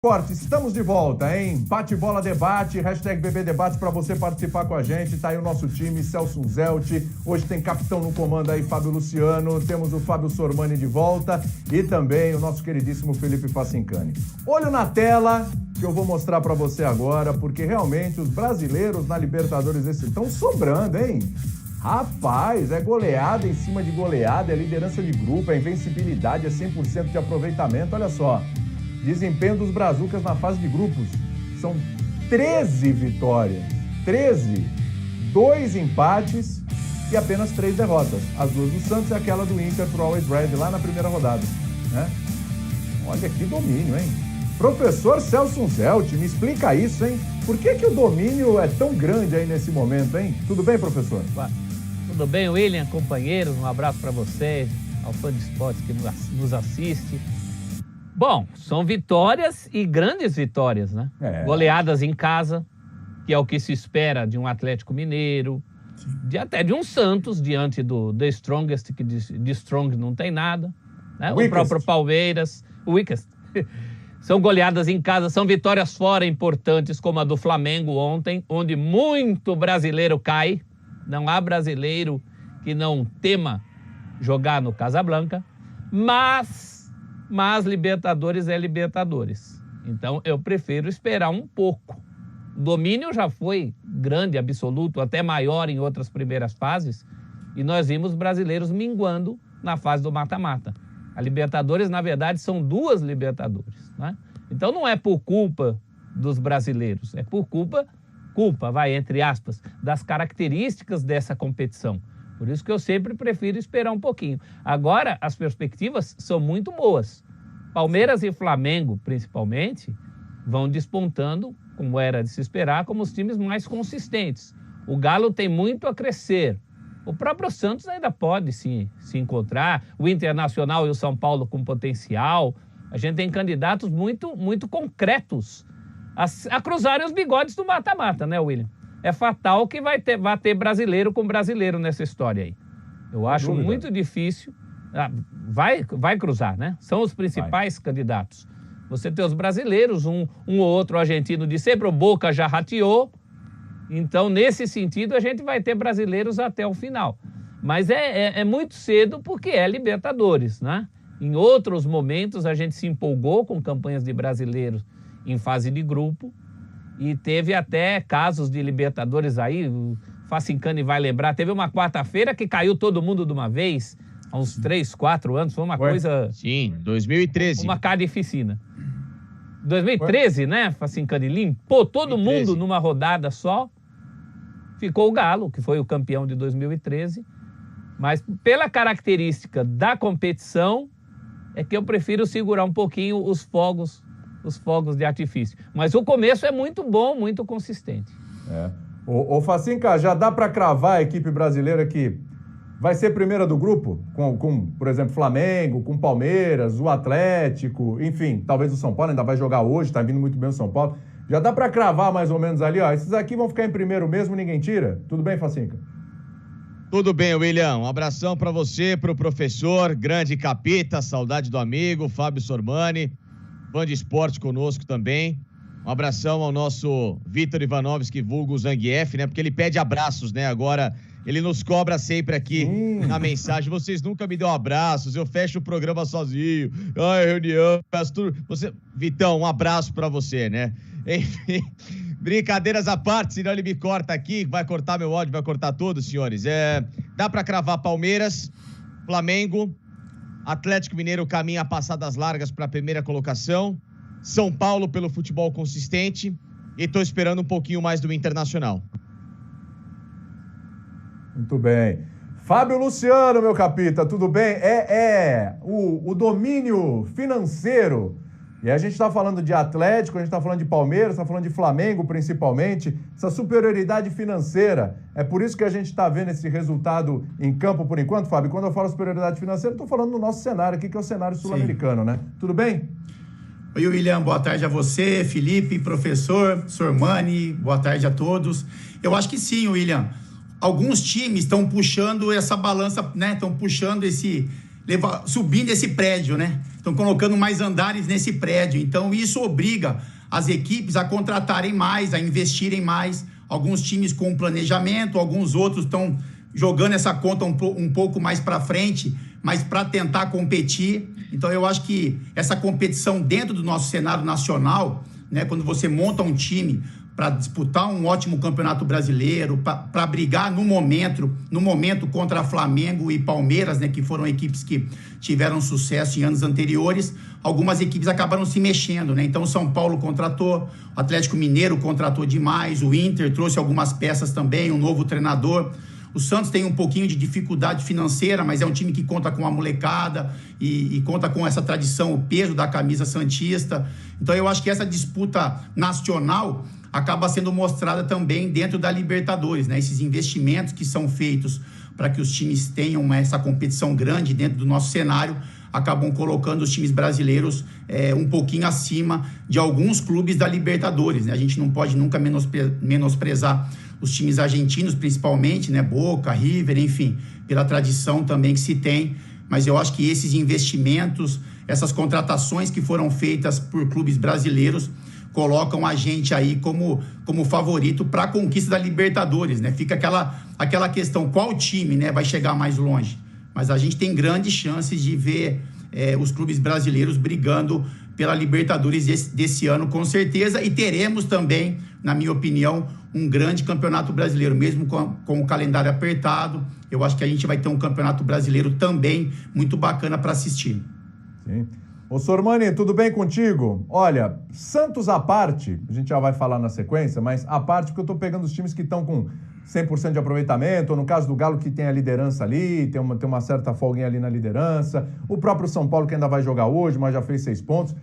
Corte, estamos de volta, hein? Bate-bola debate, hashtag BBDebate para você participar com a gente. Tá aí o nosso time, Celso Zelt. Hoje tem capitão no comando aí, Fábio Luciano. Temos o Fábio Sormani de volta e também o nosso queridíssimo Felipe Facincani. Olho na tela que eu vou mostrar para você agora, porque realmente os brasileiros na Libertadores estão sobrando, hein? Rapaz, é goleada em cima de goleada, é liderança de grupo, é invencibilidade, é 100% de aproveitamento. Olha só. Desempenho dos brazucas na fase de grupos. São 13 vitórias. 13. 2 empates e apenas 3 derrotas. As 2 do Santos e aquela do Inter pro Always Red lá na primeira rodada. Né? Olha que domínio, hein? Professor Celso Zelt, me explica isso, hein? Por que o domínio é tão grande aí nesse momento, hein? Tudo bem, professor? Tudo bem, William, companheiro? Um abraço para você, ao fã de esportes que nos assiste. Bom, são vitórias e grandes vitórias, né? Goleadas em casa, que é o que se espera de um Atlético Mineiro, até de um Santos, diante do The Strongest, que de Strong não tem nada, né? O próprio Palmeiras, o Weakest. São goleadas em casa, são vitórias fora importantes, como a do Flamengo ontem, onde muito brasileiro cai. Não há brasileiro que não tema jogar no Casablanca, mas Libertadores é Libertadores. Então, eu prefiro esperar um pouco. O domínio já foi grande, absoluto, até maior em outras primeiras fases, e nós vimos brasileiros minguando na fase do mata-mata. A Libertadores, na verdade, são 2 Libertadores, né? Então, não é por culpa dos brasileiros, é por culpa, entre aspas, das características dessa competição. Por isso que eu sempre prefiro esperar um pouquinho. Agora, as perspectivas são muito boas. Palmeiras e Flamengo, principalmente, vão despontando, como era de se esperar, como os times mais consistentes. O Galo tem muito a crescer. O próprio Santos ainda pode se encontrar. O Internacional e o São Paulo com potencial. A gente tem candidatos muito, muito concretos a cruzarem os bigodes do mata-mata, né, William? É fatal que vai ter brasileiro com brasileiro nessa história aí. Eu acho muito difícil. Vai cruzar, né? São os principais candidatos. Você tem os brasileiros, um ou outro argentino de sempre, o Boca já rateou. Então, nesse sentido, a gente vai ter brasileiros até o final. Mas é muito cedo porque é Libertadores, né? Em outros momentos, a gente se empolgou com campanhas de brasileiros em fase de grupo. E teve até casos de Libertadores aí, o Facincani vai lembrar, teve uma quarta-feira que caiu todo mundo de uma vez, há uns 3, 4 anos, foi uma coisa... Sim, 2013. Uma carnificina. 2013, né, Facincani? Limpou todo 2013. Mundo numa rodada só, ficou o Galo, que foi o campeão de 2013, mas pela característica da competição, é que eu prefiro segurar um pouquinho os fogos de artifício. Mas o começo é muito bom, muito consistente. Ô Facinca, já dá para cravar a equipe brasileira que vai ser primeira do grupo? Com, por exemplo, Flamengo, com Palmeiras, o Atlético, enfim, talvez o São Paulo ainda vai jogar hoje, tá vindo muito bem o São Paulo. Já dá para cravar mais ou menos ali, ó, esses aqui vão ficar em primeiro mesmo, ninguém tira? Tudo bem, Facinca? Tudo bem, William. Um abração para você, pro professor, grande capita, saudade do amigo, Fábio Sormani. Fã de esporte conosco também. Um abração ao nosso Vitor Ivanovski, vulgo Zangief, né? Porque ele pede abraços, né? Agora, ele nos cobra sempre aqui na mensagem. Vocês nunca me dão abraços, eu fecho o programa sozinho. Ai, reunião, peço tudo. Vitão, um abraço pra você, né? Enfim, brincadeiras à parte, senão ele me corta aqui, vai cortar meu ódio, vai cortar tudo, senhores. Dá pra cravar Palmeiras, Flamengo, Atlético Mineiro caminha a passadas largas para a primeira colocação. São Paulo pelo futebol consistente. E estou esperando um pouquinho mais do Internacional. Muito bem. Fábio Luciano, meu capita, tudo bem? O domínio financeiro. E a gente está falando de Atlético, a gente está falando de Palmeiras, está falando de Flamengo principalmente, essa superioridade financeira. É por isso que a gente está vendo esse resultado em campo por enquanto, Fábio. Quando eu falo superioridade financeira, estou falando no nosso cenário aqui, que é o cenário sul-americano, né? Tudo bem? Oi, William, boa tarde a você, Felipe, professor, Sormani, boa tarde a todos. Eu acho que sim, William. Alguns times estão puxando essa balança, né? Estão puxando subindo esse prédio, né? estão colocando mais andares nesse prédio. Então, isso obriga as equipes a contratarem mais, a investirem mais. Alguns times com planejamento, alguns outros estão jogando essa conta um pouco mais para frente, mas para tentar competir. Então, eu acho que essa competição dentro do nosso cenário nacional, né, quando você monta um time para disputar um ótimo campeonato brasileiro, para brigar no momento contra Flamengo e Palmeiras, né, que foram equipes que tiveram sucesso em anos anteriores, algumas equipes acabaram se mexendo, né? Então, o São Paulo contratou, o Atlético Mineiro contratou demais, o Inter trouxe algumas peças também, um novo treinador. O Santos tem um pouquinho de dificuldade financeira, mas é um time que conta com a molecada e conta com essa tradição, o peso da camisa santista. Então, eu acho que essa disputa nacional acaba sendo mostrada também dentro da Libertadores, né? Esses investimentos que são feitos para que os times tenham essa competição grande dentro do nosso cenário acabam colocando os times brasileiros um pouquinho acima de alguns clubes da Libertadores, né? A gente não pode nunca menosprezar os times argentinos, principalmente, né? Boca, River, enfim, pela tradição também que se tem. Mas eu acho que esses investimentos, essas contratações que foram feitas por clubes brasileiros, colocam a gente aí como favorito para a conquista da Libertadores, né? Fica aquela questão, qual time, né, vai chegar mais longe? Mas a gente tem grandes chances de ver os clubes brasileiros brigando pela Libertadores desse ano, com certeza, e teremos também, na minha opinião, um grande campeonato brasileiro, mesmo com o calendário apertado. Eu acho que a gente vai ter um campeonato brasileiro também muito bacana para assistir. Sim. Ô Sormani, tudo bem contigo? Olha, Santos à parte, a gente já vai falar na sequência, mas à parte, porque eu tô pegando os times que estão com 100% de aproveitamento, ou no caso do Galo, que tem a liderança ali, tem uma certa folguinha ali na liderança, o próprio São Paulo, que ainda vai jogar hoje, mas já fez 6 pontos.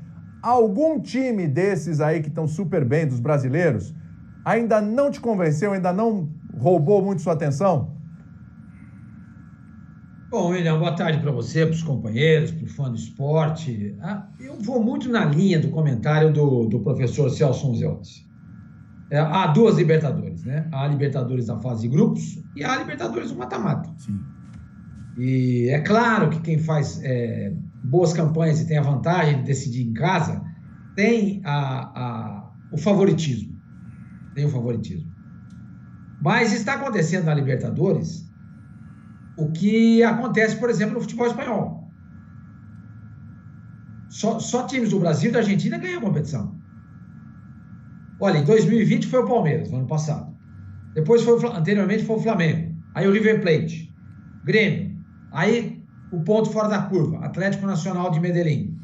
Algum time desses aí que estão super bem, dos brasileiros, ainda não te convenceu, ainda não roubou muito sua atenção? Bom, William, boa tarde para você, para os companheiros, para o fã do esporte. Eu vou muito na linha do comentário do professor Celso Zeltz. Há 2 Libertadores, né? Há a Libertadores da fase de grupos e há a Libertadores do mata-mata. E é claro que quem faz boas campanhas e tem a vantagem de decidir em casa tem o favoritismo. Tem o favoritismo. Mas está acontecendo na Libertadores o que acontece, por exemplo, no futebol espanhol. Só times do Brasil e da Argentina ganham a competição. Olha, em 2020 foi o Palmeiras, no ano passado. Depois anteriormente foi o Flamengo. Aí o River Plate, Grêmio. Aí o ponto fora da curva, Atlético Nacional de Medellín.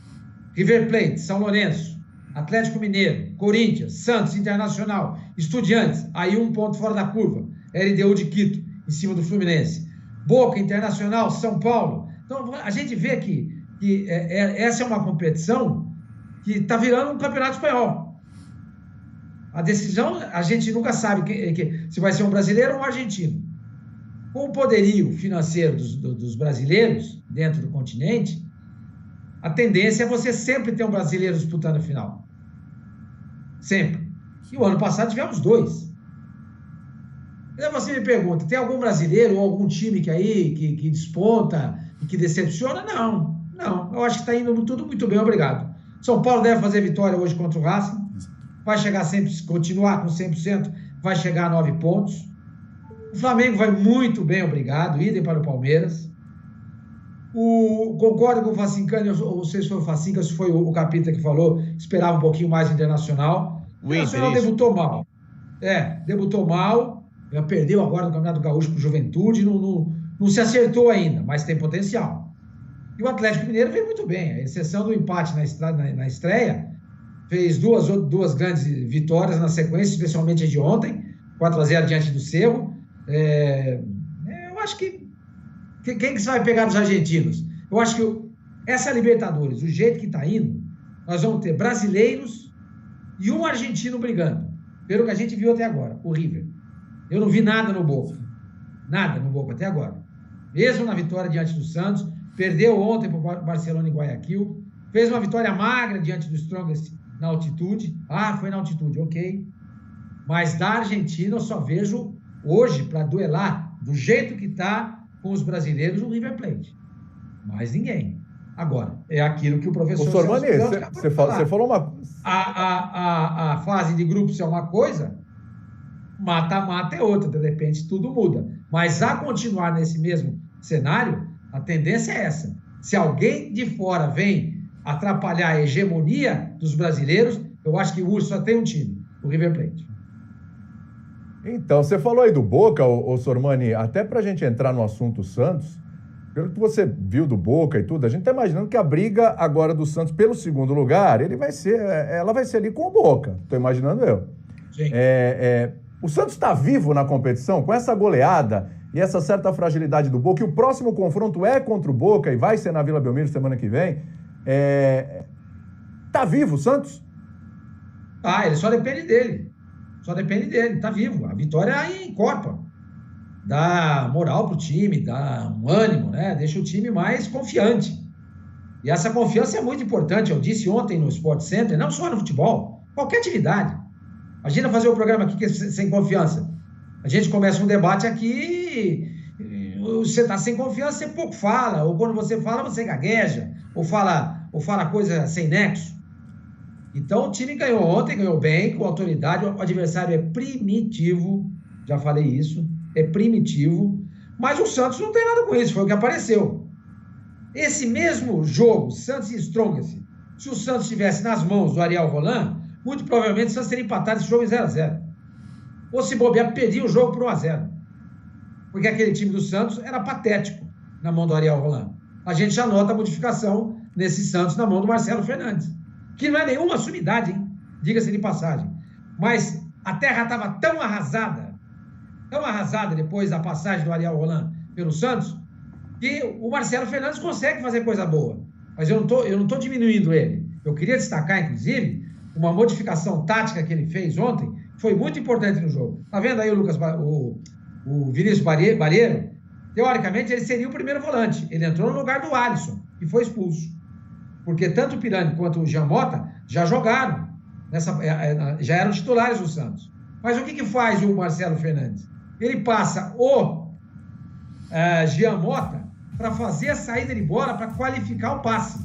River Plate, São Lourenço, Atlético Mineiro, Corinthians, Santos, Internacional, Estudiantes. Aí um ponto fora da curva, LDU de Quito, em cima do Fluminense. Boca, Internacional, São Paulo. Então, a gente vê que essa é uma competição que está virando um campeonato espanhol. A decisão, a gente nunca sabe se vai ser um brasileiro ou um argentino. Com o poderio financeiro dos brasileiros dentro do continente, a tendência é você sempre ter um brasileiro disputando a final. Sempre. E o ano passado tivemos 2. Então você me pergunta, tem algum brasileiro ou algum time que desponta e que decepciona? Não. Eu acho que está indo tudo muito bem, obrigado. São Paulo deve fazer vitória hoje contra o Racing. Vai chegar sempre, continuar com 100%, vai chegar a 9 pontos. O Flamengo vai muito bem, obrigado. Idem para o Palmeiras. Concordo com o Facincani, não sei se foi o Facinca, se foi o Capita que falou, esperava um pouquinho mais o Internacional. O Internacional debutou mal. Debutou mal. Perdeu agora no Campeonato Gaúcho com Juventude, não se acertou ainda, mas tem potencial. E o Atlético Mineiro veio muito bem, a exceção do empate na estreia, fez duas grandes vitórias na sequência, especialmente a de ontem, 4-0 diante do Cerro. Eu acho que quem que vai pegar os argentinos? Eu acho que essa Libertadores, o jeito que está indo, nós vamos ter brasileiros e um argentino brigando, pelo que a gente viu até agora, o River. Eu não vi nada no Boca até agora. Mesmo na vitória diante do Santos, perdeu ontem para o Barcelona em Guayaquil, fez uma vitória magra diante do Strongest na altitude. Foi na altitude, ok. Mas da Argentina eu só vejo hoje, para duelar do jeito que está com os brasileiros, o River Plate. Mais ninguém. Agora, é aquilo que o professor... Sormani, você falou uma... A fase de grupos é uma coisa, mata-mata é outra, de repente tudo muda. Mas a continuar nesse mesmo cenário, a tendência é essa. Se alguém de fora vem atrapalhar a hegemonia dos brasileiros, eu acho que o Urso só tem um time, o River Plate. Então, você falou aí do Boca, ô Sormani, até pra gente entrar no assunto Santos, pelo que você viu do Boca e tudo, a gente tá imaginando que a briga agora do Santos pelo segundo lugar, ela vai ser ali com o Boca, tô imaginando eu. Sim. O Santos tá vivo na competição, com essa goleada e essa certa fragilidade do Boca, e o próximo confronto é contra o Boca e vai ser na Vila Belmiro semana que vem. Tá vivo o Santos? Ele só depende dele. Tá vivo. A vitória aí encorpa. Dá moral pro time, dá um ânimo, né? Deixa o time mais confiante. E essa confiança é muito importante. Eu disse ontem no Sport Center, não só no futebol, qualquer atividade. Imagina fazer o programa aqui sem confiança. A gente começa um debate aqui, você está sem confiança, você pouco fala, ou quando você fala, você gagueja, ou fala coisa sem nexo. Então, o time ganhou ontem, ganhou bem, com autoridade, o adversário é primitivo, já falei isso, é primitivo, mas o Santos não tem nada com isso, foi o que apareceu. Esse mesmo jogo, Santos e Strongest, se o Santos estivesse nas mãos do Ariel Roland, muito provavelmente o Santos teria empatado esse jogo em 0-0. Ou se bobear, perdia o jogo por 1-0. Porque aquele time do Santos era patético na mão do Ariel Roland. A gente já nota a modificação nesse Santos na mão do Marcelo Fernandes. Que não é nenhuma sumidade, hein? Diga-se de passagem. Mas a terra estava tão arrasada depois da passagem do Ariel Roland pelo Santos, que o Marcelo Fernandes consegue fazer coisa boa. Mas eu não tô diminuindo ele. Eu queria destacar, inclusive, uma modificação tática que ele fez ontem, foi muito importante no jogo. Tá vendo aí o Vinícius Barreiro? Teoricamente, ele seria o primeiro volante. Ele entrou no lugar do Alisson e foi expulso. Porque tanto o Pirani quanto o Jean Mota já jogaram, já eram titulares do Santos. Mas o que faz o Marcelo Fernandes? Ele passa o Jean Mota para fazer a saída de bola, para qualificar o passe.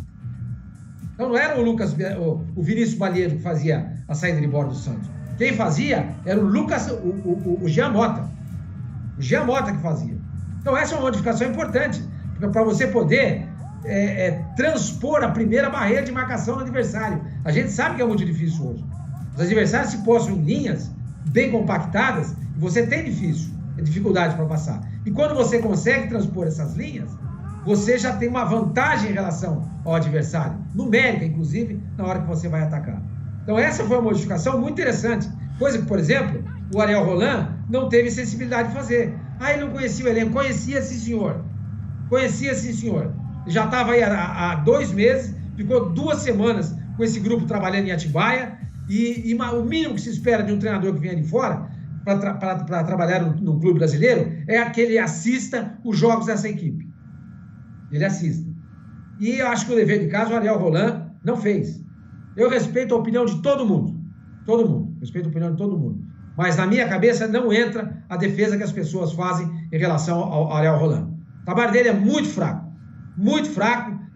Então não era o Vinícius Balieiro que fazia a saída de bola do Santos. Quem fazia era o Jean Mota. O Jean Mota que fazia. Então essa é uma modificação importante, para você poder transpor a primeira barreira de marcação do adversário. A gente sabe que é muito difícil hoje. Os adversários se postam em linhas bem compactadas e você tem dificuldade para passar. E quando você consegue transpor essas linhas, você já tem uma vantagem em relação ao adversário, numérica, inclusive, na hora que você vai atacar. Então essa foi uma modificação muito interessante, coisa que, por exemplo, o Ariel Roland não teve sensibilidade de fazer. Ele não conhecia o elenco. Conhecia sim, senhor. Já estava aí há 2 meses, ficou 2 semanas com esse grupo trabalhando em Atibaia, e o mínimo que se espera de um treinador que venha de fora para trabalhar no clube brasileiro é que ele assista os jogos dessa equipe. Ele assista. E eu acho que o dever de casa o Ariel Roland não fez. Eu respeito a opinião de todo mundo. Respeito a opinião de todo mundo. Mas na minha cabeça não entra a defesa que as pessoas fazem em relação ao Ariel Roland. O trabalho dele é muito fraco.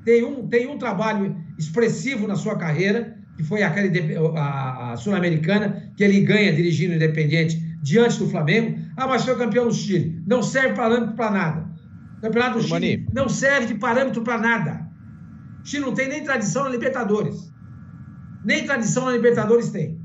Tem um trabalho expressivo na sua carreira, que foi a Sul-Americana, que ele ganha dirigindo o Independiente diante do Flamengo. Mas foi campeão do Chile. Não serve parâmetro para nada. O campeonato do Chile não serve de parâmetro para nada. O Chile não tem nem tradição na Libertadores. Tem.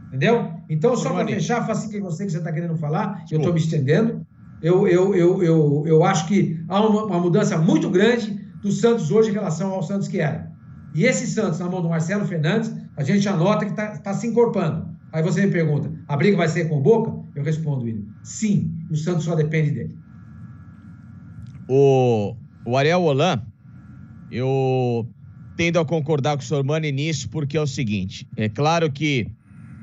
Entendeu? Então, só para fechar, faça o que você está querendo falar, eu estou me estendendo. Eu acho que há uma mudança muito grande do Santos hoje em relação ao Santos que era. E esse Santos, na mão do Marcelo Fernandes, a gente já nota que está se encorpando. Aí você me pergunta, a briga vai ser com o Boca? Eu respondo, William, sim, o Santos só depende dele. O Ariel Roland, eu tendo a concordar com o Sormani nisso, porque é o seguinte, é claro que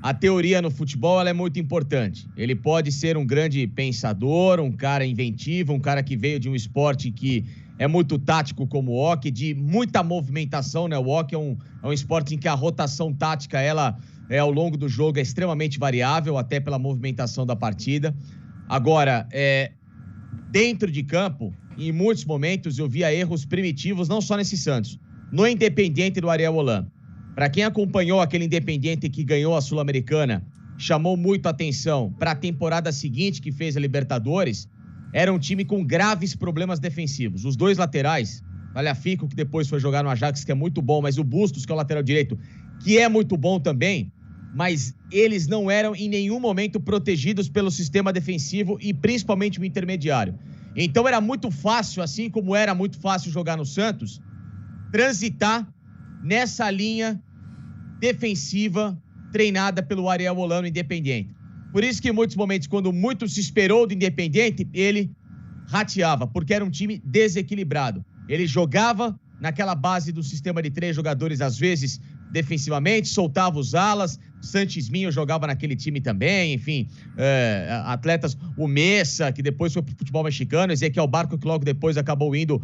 a teoria no futebol ela é muito importante. Ele pode ser um grande pensador, um cara inventivo, um cara que veio de um esporte que é muito tático como o hockey, de muita movimentação, né? O hockey é um esporte em que a rotação tática, ela ao longo do jogo é extremamente variável, até pela movimentação da partida. Agora, dentro de campo, e em muitos momentos eu via erros primitivos, não só nesse Santos, no Independiente do Ariel Holan. Para quem acompanhou aquele Independiente que ganhou a Sul-Americana, chamou muito a atenção para a temporada seguinte que fez a Libertadores, era um time com graves problemas defensivos. Os dois laterais, Tagliafico, que depois foi jogar no Ajax, que é muito bom, mas o Bustos, que é o lateral direito, que é muito bom também, mas eles não eram em nenhum momento protegidos pelo sistema defensivo e principalmente o intermediário. Então era muito fácil, assim como era muito fácil jogar no Santos, transitar nessa linha defensiva treinada pelo Ariel Holan no Independiente. Por isso que em muitos momentos, quando muito se esperou do Independiente, ele rateava, porque era um time desequilibrado. Ele jogava naquela base do sistema de 3 jogadores, às vezes, defensivamente, soltava os alas, Santisminho jogava naquele time também, enfim, atletas, o Messa, que depois foi pro futebol mexicano, Ezequiel Barco, que logo depois acabou indo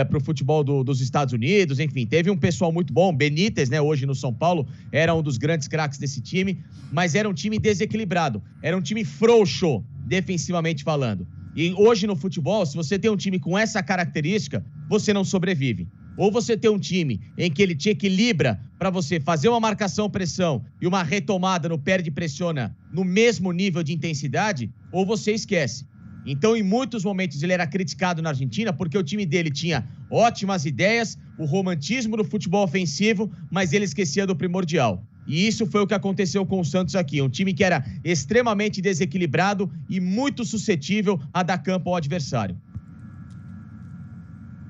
pro futebol dos Estados Unidos, enfim, teve um pessoal muito bom, Benítez, né, hoje no São Paulo, era um dos grandes craques desse time, mas era um time desequilibrado, era um time frouxo, defensivamente falando. E hoje no futebol, se você tem um time com essa característica, você não sobrevive. Ou você tem um time em que ele te equilibra para você fazer uma marcação-pressão e uma retomada no perde-pressiona no mesmo nível de intensidade, ou você esquece. Então, em muitos momentos, ele era criticado na Argentina porque o time dele tinha ótimas ideias, o romantismo do futebol ofensivo, mas ele esquecia do primordial. E isso foi o que aconteceu com o Santos aqui. Um time que era extremamente desequilibrado e muito suscetível a dar campo ao adversário.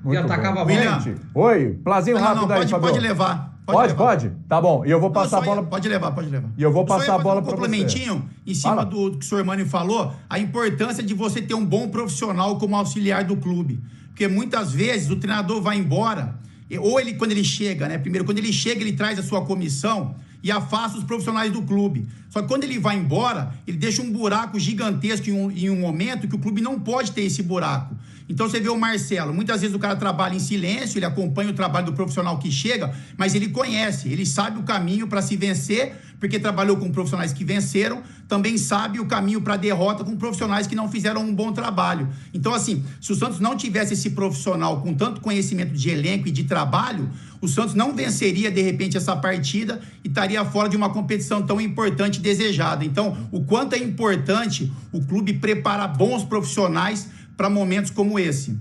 E atacava William. Oi, plazinho rápido aí, Fabio. Pode levar. Pode? Tá bom. E eu vou passar a bola... Pode levar. E eu vou passar a bola para você. Complementinho, em cima do que o Sormani falou, a importância de você ter um bom profissional como auxiliar do clube. Porque muitas vezes o treinador vai embora, ou ele, quando ele chega, né? Primeiro, quando ele chega, ele traz a sua comissão e afasta os profissionais do clube. Só que quando ele vai embora, ele deixa um buraco gigantesco em um momento que o clube não pode ter esse buraco. Então você vê o Marcelo, muitas vezes o cara trabalha em silêncio, ele acompanha o trabalho do profissional que chega, mas ele conhece, ele sabe o caminho para se vencer, porque trabalhou com profissionais que venceram, também sabe o caminho para a derrota com profissionais que não fizeram um bom trabalho. Então, assim, se o Santos não tivesse esse profissional com tanto conhecimento de elenco e de trabalho, o Santos não venceria, de repente, essa partida e estaria fora de uma competição tão importante e desejada. Então, o quanto é importante o clube preparar bons profissionais para momentos como esse.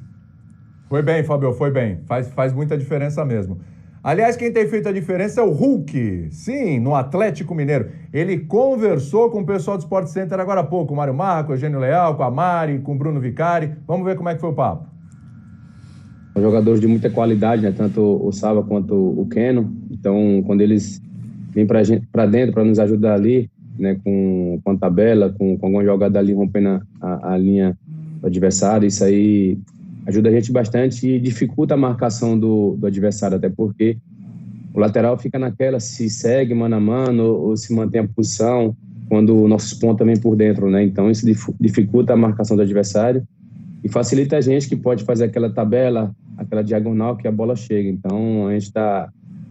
Foi bem, Fabio, foi bem. Faz muita diferença mesmo. Aliás, quem tem feito a diferença é o Hulk. Sim, no Atlético Mineiro. Ele conversou com o pessoal do Sport Center agora há pouco, com o Mário Marco, com o Eugênio Leal, com a Mari, com o Bruno Vicari. Vamos ver como é que foi o papo. Jogadores de muita qualidade, né? Tanto o Saba quanto o Keno. Então, quando eles vêm para dentro para nos ajudar ali, né? Com a tabela, com alguma jogada ali rompendo a linha do adversário, isso aí ajuda a gente bastante e dificulta a marcação do adversário, até porque o lateral fica naquela, se segue mano a mano ou se mantém a posição quando o nosso ponta vem por dentro, né? Então isso dificulta a marcação do adversário e facilita a gente que pode fazer aquela tabela, aquela diagonal que a bola chega. Então a gente está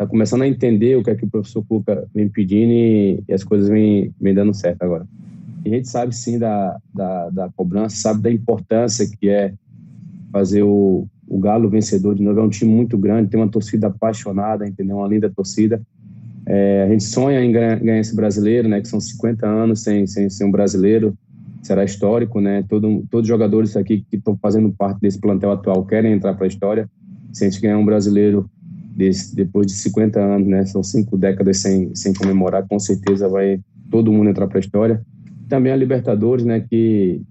começando a entender o que é que o professor Cuca vem pedindo e as coisas vem dando certo agora. E a gente sabe sim da cobrança, sabe da importância que é fazer o Galo vencedor de novo. É um time muito grande, tem uma torcida apaixonada, entendeu? Uma linda torcida. A gente sonha em ganhar esse brasileiro, né? Que são 50 anos sem ser um brasileiro. Será histórico, né? Todos os jogadores aqui que estão fazendo parte desse plantel atual querem entrar para a história. Se a gente ganhar um brasileiro depois de 50 anos, né? São 5 décadas sem comemorar, com certeza vai todo mundo entrar para a história. Também a Libertadores, né? Que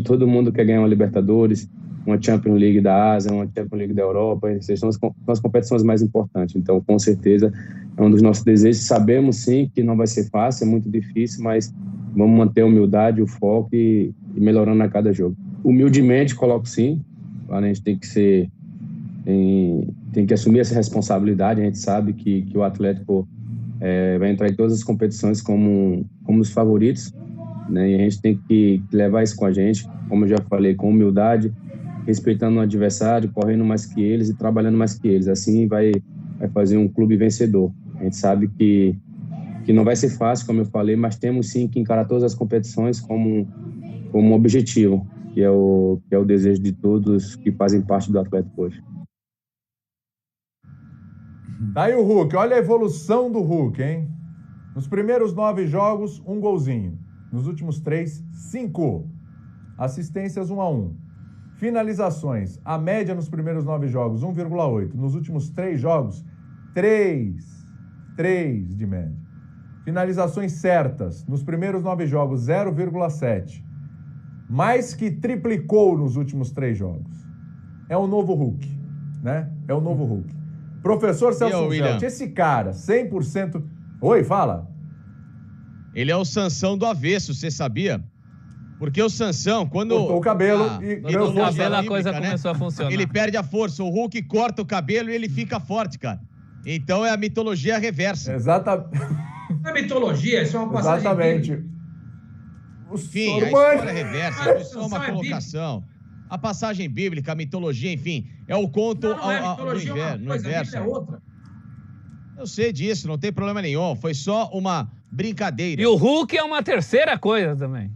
todo mundo quer ganhar uma Libertadores, uma Champions League da Ásia, uma Champions League da Europa. Essas são as competições mais importantes. Então, com certeza, é um dos nossos desejos. Sabemos, sim, que não vai ser fácil, é muito difícil, mas vamos manter a humildade, o foco e melhorando a cada jogo. Humildemente, coloco sim. A gente tem que assumir essa responsabilidade. A gente sabe que o Atlético vai entrar em todas as competições como os favoritos, né? E a gente tem que levar isso com a gente, como eu já falei, com humildade, respeitando o adversário, correndo mais que eles e trabalhando mais que eles. Assim vai fazer um clube vencedor. A gente sabe que não vai ser fácil, como eu falei, mas temos sim que encarar todas as competições como um objetivo. que é o desejo de todos que fazem parte do Atlético hoje. Daí o Hulk, olha a evolução do Hulk, hein? Nos primeiros 9 jogos, 1 golzinho. Nos últimos 3, 5. Assistências 1-1. Finalizações, a média nos primeiros 9 jogos, 1,8. Nos últimos 3 jogos, 3 de média. Finalizações certas, nos primeiros 9 jogos, 0,7. Mais que triplicou nos últimos 3 jogos. É o novo Hulk, né? É o novo Hulk. Professor Celso Zelt, esse cara, 100%... Oi, fala. Ele é o Sansão do avesso, você sabia? Porque o Sansão, quando... Cortou o cabelo e ganhou força. A coisa começou a funcionar. Ele perde a força. O Hulk corta o cabelo e ele fica forte, cara. Então é a mitologia reversa. Exatamente. Não é mitologia, isso é uma passagem. Exatamente. Enfim, a história reversa, é só uma colocação. A passagem bíblica, a mitologia, enfim, é o conto no inverso. É outra. Eu sei disso, não tem problema nenhum. Foi só uma brincadeira. E o Hulk é uma terceira coisa também.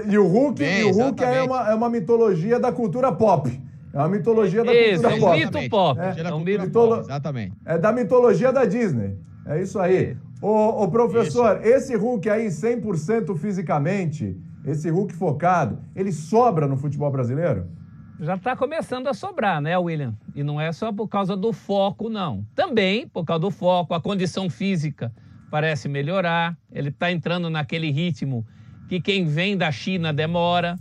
E o Hulk é uma mitologia da cultura pop. É uma mitologia da cultura pop. Mito pop. É um mito pop, exatamente. É da mitologia da Disney. É isso aí. Ô professor, esse Hulk aí 100% fisicamente, esse Hulk focado, ele sobra no futebol brasileiro? Já está começando a sobrar, né, William? E não é só por causa do foco, não. Também por causa do foco, a condição física parece melhorar. Ele está entrando naquele ritmo que quem vem da China demora.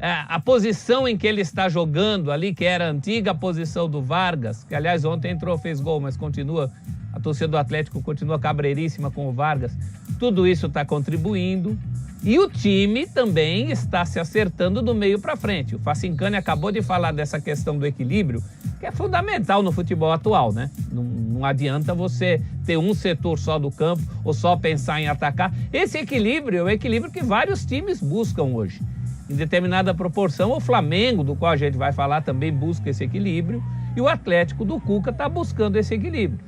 A posição em que ele está jogando ali, que era a antiga posição do Vargas, que aliás ontem entrou, fez gol, mas continua, a torcida do Atlético continua cabreiríssima com o Vargas. Tudo isso está contribuindo. E o time também está se acertando do meio para frente. O Facincani acabou de falar dessa questão do equilíbrio, que é fundamental no futebol atual, né? Não adianta você ter um setor só do campo ou só pensar em atacar. Esse equilíbrio é o equilíbrio que vários times buscam hoje. Em determinada proporção, o Flamengo, do qual a gente vai falar, também busca esse equilíbrio. E o Atlético do Cuca está buscando esse equilíbrio.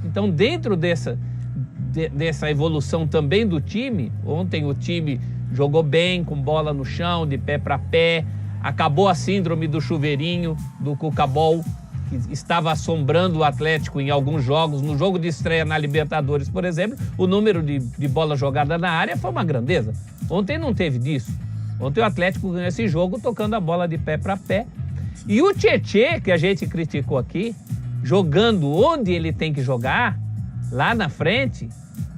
Então, dentro dessa evolução também do time, ontem o time jogou bem, com bola no chão, de pé para pé, acabou a síndrome do chuveirinho, do Cucabol, que estava assombrando o Atlético em alguns jogos. No jogo de estreia na Libertadores, por exemplo, o número de bola jogada na área foi uma grandeza. Ontem não teve disso. Ontem o Atlético ganhou esse jogo tocando a bola de pé para pé. E o Tietê, que a gente criticou aqui, jogando onde ele tem que jogar, lá na frente,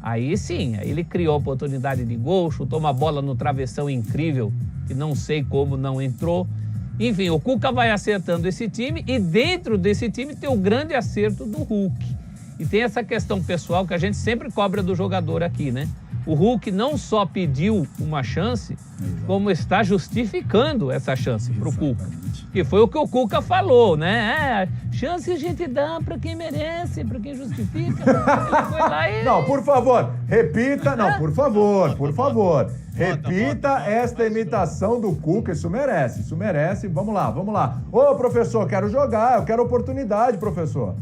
aí sim, aí ele criou oportunidade de gol, chutou uma bola no travessão incrível, que não sei como não entrou. Enfim, o Cuca vai acertando esse time e dentro desse time tem o grande acerto do Hulk. E tem essa questão pessoal que a gente sempre cobra do jogador aqui, né? O Hulk não só pediu uma chance, como está justificando essa chance para o Cuca. Que foi o que o Cuca falou, né? Chance a gente dá para quem merece, para quem justifica. Ele foi lá e... Não, por favor, repita. Não, por favor. Repita esta imitação do Cuca, isso merece. Vamos lá. Ô, professor, quero jogar, eu quero oportunidade, professor.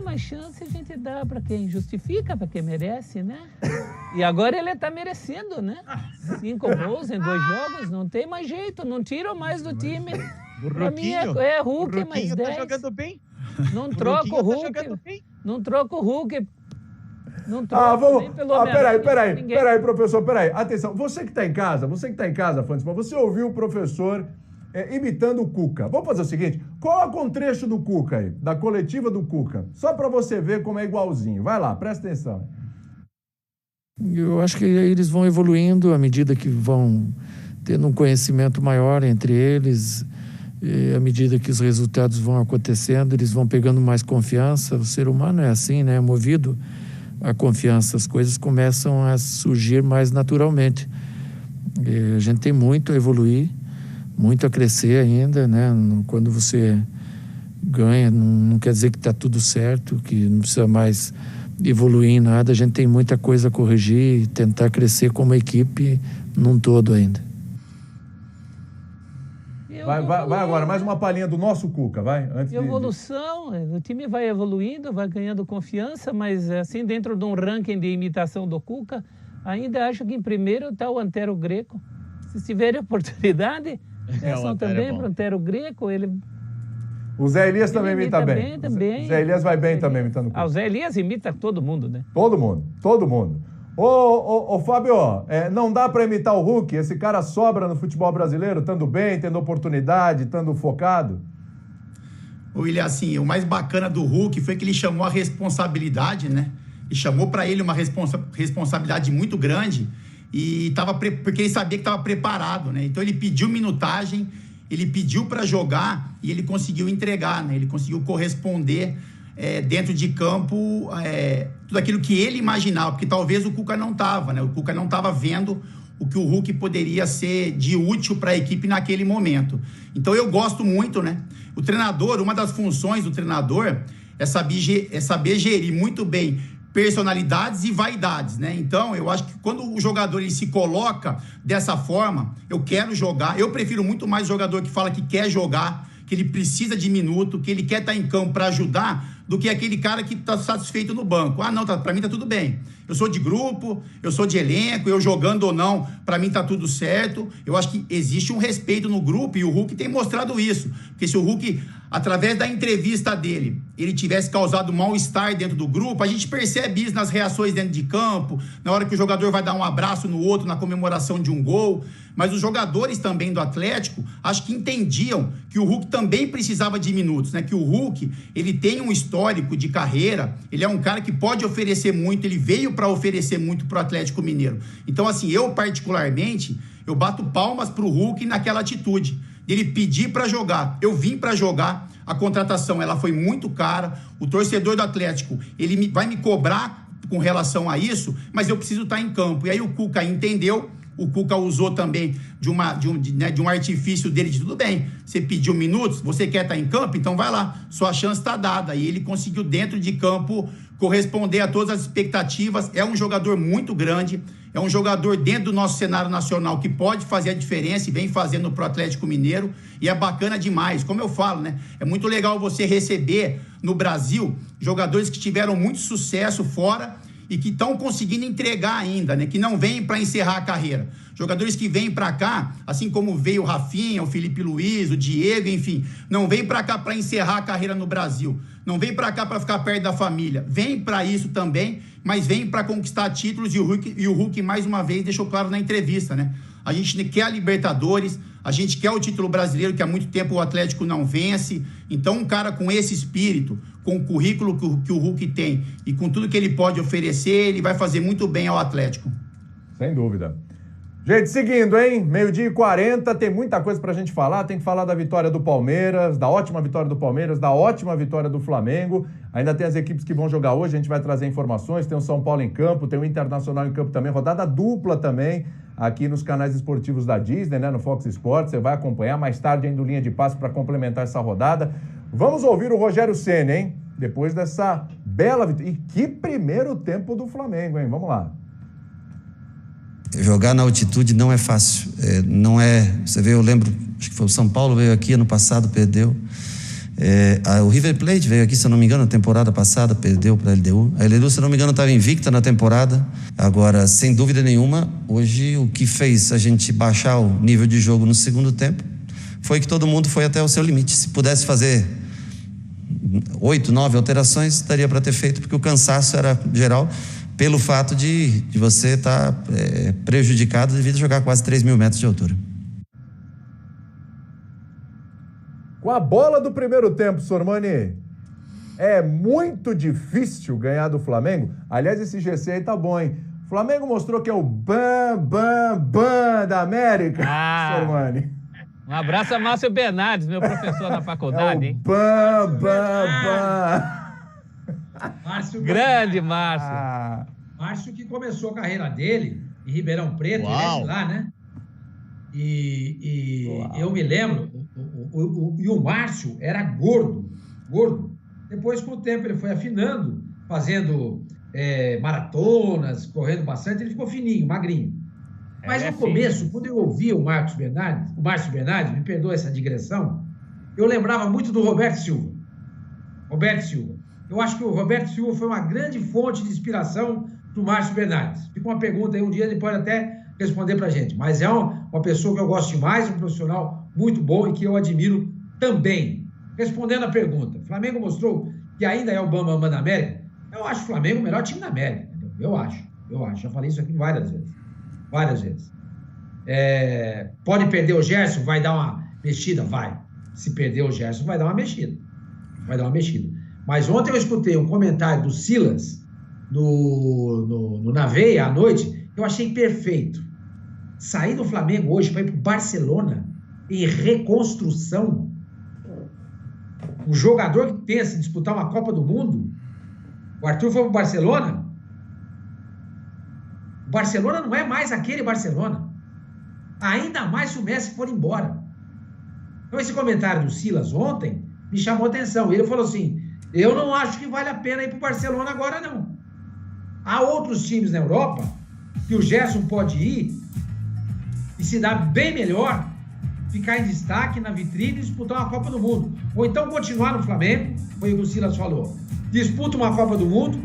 Mas chance a gente dá para quem justifica, para quem merece, né? E agora ele tá merecendo, né? 5 gols em 2 jogos, não tem mais jeito, não tiram mais do time. Pra mim é Hulk, mais 10. Tá jogando bem. Não troca o Hulk. Não troca o Hulk. Não troca nem pelo menos. Peraí, professor, peraí. Atenção, você que tá em casa, Fantes, você ouviu o professor imitando o Cuca. Vamos fazer o seguinte, coloca um trecho do Cuca aí, da coletiva do Cuca, só para você ver como é igualzinho. Vai lá, presta atenção. Eu acho que eles vão evoluindo à medida que vão tendo um conhecimento maior entre eles, à medida que os resultados vão acontecendo, eles vão pegando mais confiança. O ser humano é assim, né? É movido à confiança, as coisas começam a surgir mais naturalmente. A gente tem muito a evoluir, muito a crescer ainda, né? Quando você ganha, não quer dizer que está tudo certo, que não precisa mais evoluir em nada. A gente tem muita coisa a corrigir e tentar crescer como equipe num todo ainda. Vai agora, mais uma palhinha do nosso Cuca, vai. Evolução, o time vai evoluindo, vai ganhando confiança, mas assim, dentro de um ranking de imitação do Cuca, ainda acho que em primeiro está o Antero Greco. Se tiverem oportunidade... Gerson também, Fronteiro Greco, ele... O Zé Elias também imita bem. Também. O Zé Elias vai bem também imitando o Cuca. O Zé Elias imita todo mundo, né? Todo mundo. Ô, Fábio, não dá pra imitar o Hulk? Esse cara sobra no futebol brasileiro, estando bem, tendo oportunidade, estando focado? William, assim, o mais bacana do Hulk foi que ele chamou a responsabilidade, né? E chamou pra ele uma responsabilidade muito grande porque ele sabia que estava preparado, né? Então ele pediu minutagem, ele pediu para jogar e ele conseguiu entregar, né? Ele conseguiu corresponder dentro de campo tudo aquilo que ele imaginava, porque talvez o Cuca não estava, né? O Cuca não estava vendo o que o Hulk poderia ser de útil para a equipe naquele momento. Então eu gosto muito, né? O treinador, uma das funções do treinador é saber gerir muito bem personalidades e vaidades, né? Então, eu acho que quando o jogador ele se coloca dessa forma, eu quero jogar, eu prefiro muito mais o jogador que fala que quer jogar, que ele precisa de minuto, que ele quer estar em campo para ajudar, do que aquele cara que está satisfeito no banco. Ah, não, para mim tá tudo bem. Eu sou de grupo, eu sou de elenco, eu jogando ou não, para mim tá tudo certo. Eu acho que existe um respeito no grupo e o Hulk tem mostrado isso. Porque se o Hulk, através da entrevista dele, ele tivesse causado mal-estar dentro do grupo, a gente percebe isso nas reações dentro de campo, na hora que o jogador vai dar um abraço no outro na comemoração de um gol. Mas os jogadores também do Atlético, acho que entendiam que o Hulk também precisava de minutos, né? Que o Hulk, ele tem um histórico de carreira, ele é um cara que pode oferecer muito, ele veio para oferecer muito pro Atlético Mineiro. Então, assim, eu particularmente, eu bato palmas pro Hulk naquela atitude, dele pedir para jogar. Eu vim para jogar, a contratação, ela foi muito cara, o torcedor do Atlético, ele vai me cobrar com relação a isso, mas eu preciso estar em campo. E aí o Cuca entendeu. O Cuca usou também de um artifício dele de tudo bem. Você pediu minutos, você quer estar em campo, então vai lá. Sua chance está dada. E ele conseguiu dentro de campo corresponder a todas as expectativas. É um jogador muito grande, é um jogador dentro do nosso cenário nacional que pode fazer a diferença e vem fazendo pro Atlético Mineiro. E é bacana demais. Como eu falo, né? É muito legal você receber no Brasil jogadores que tiveram muito sucesso fora e que estão conseguindo entregar ainda, né? Que não vêm para encerrar a carreira. Jogadores que vêm para cá, assim como veio o Rafinha, o Felipe Luiz, o Diego, enfim, não vêm para cá para encerrar a carreira no Brasil. Não vem para cá para ficar perto da família. Vem para isso também, mas vem para conquistar títulos e o Hulk, mais uma vez, deixou claro na entrevista, né? A gente quer a Libertadores, a gente quer o título brasileiro, que há muito tempo o Atlético não vence. Então, um cara com esse espírito, com o currículo que o Hulk tem e com tudo que ele pode oferecer, ele vai fazer muito bem ao Atlético. Sem dúvida. Gente, seguindo, hein? 12h40, tem muita coisa pra gente falar. Tem que falar da vitória do Palmeiras, da ótima vitória do Palmeiras, da ótima vitória do Flamengo. Ainda tem as equipes que vão jogar hoje, a gente vai trazer informações. Tem o São Paulo em campo, tem o Internacional em campo também, rodada dupla também, aqui nos canais esportivos da Disney, né? No Fox Sports, você vai acompanhar. Mais tarde ainda o Linha de Passe para complementar essa rodada. Vamos ouvir o Rogério Ceni, hein? Depois dessa bela vitória. E que primeiro tempo do Flamengo, hein? Vamos lá. Jogar na altitude não é fácil, não é, você vê, eu lembro, acho que foi o São Paulo, veio aqui ano passado, perdeu, o River Plate veio aqui, se eu não me engano, na temporada passada, perdeu para a LDU, a LDU, se eu não me engano, estava invicta na temporada. Agora, sem dúvida nenhuma, hoje o que fez a gente baixar o nível de jogo no segundo tempo foi que todo mundo foi até o seu limite. Se pudesse fazer 8, 9 alterações, daria para ter feito, porque o cansaço era geral, pelo fato de você estar prejudicado devido a jogar quase 3.000 metros de altura. Com a bola do primeiro tempo, Sormani, é muito difícil ganhar do Flamengo. Aliás, esse GC aí tá bom, hein? O Flamengo mostrou que é o bam da América, Sormani. Um abraço a Márcio Bernardes, meu professor na faculdade, hein? Bam. Márcio Grande Márcio. Márcio que começou a carreira dele em Ribeirão Preto, ele é de lá, né? E eu me lembro, o Márcio era gordo. Depois, com o tempo, ele foi afinando, fazendo maratonas, correndo bastante, ele ficou fininho, magrinho. Mas no começo, quando eu ouvia o Márcio Bernardes, me perdoa essa digressão, eu lembrava muito do Roberto Silva. Eu acho que o Roberto Silva foi uma grande fonte de inspiração do Márcio Bernardes. Fica uma pergunta aí, um dia ele pode até responder pra gente. Mas é uma pessoa que eu gosto demais, um profissional muito bom e que eu admiro também. Respondendo a pergunta, o Flamengo mostrou que ainda é o bambambam da América. Eu acho o Flamengo o melhor time da América. Entendeu? Eu acho. Já falei isso aqui várias vezes. Pode perder o Gerson, vai dar uma mexida? Vai. Se perder o Gerson, vai dar uma mexida. Mas ontem eu escutei um comentário do Silas na Veia à noite, eu achei perfeito. Sair do Flamengo hoje para ir para o Barcelona em reconstrução. O jogador que pensa em disputar uma Copa do Mundo, o Arthur foi para o Barcelona. O Barcelona não é mais aquele Barcelona. Ainda mais se o Messi for embora. Então esse comentário do Silas ontem me chamou a atenção. Ele falou assim, eu não acho que vale a pena ir para o Barcelona agora não. Há outros times na Europa que o Gerson pode ir e se dar bem melhor, ficar em destaque na vitrine e disputar uma Copa do Mundo. Ou então continuar no Flamengo, foi o que o Silas falou. Disputa uma Copa do Mundo,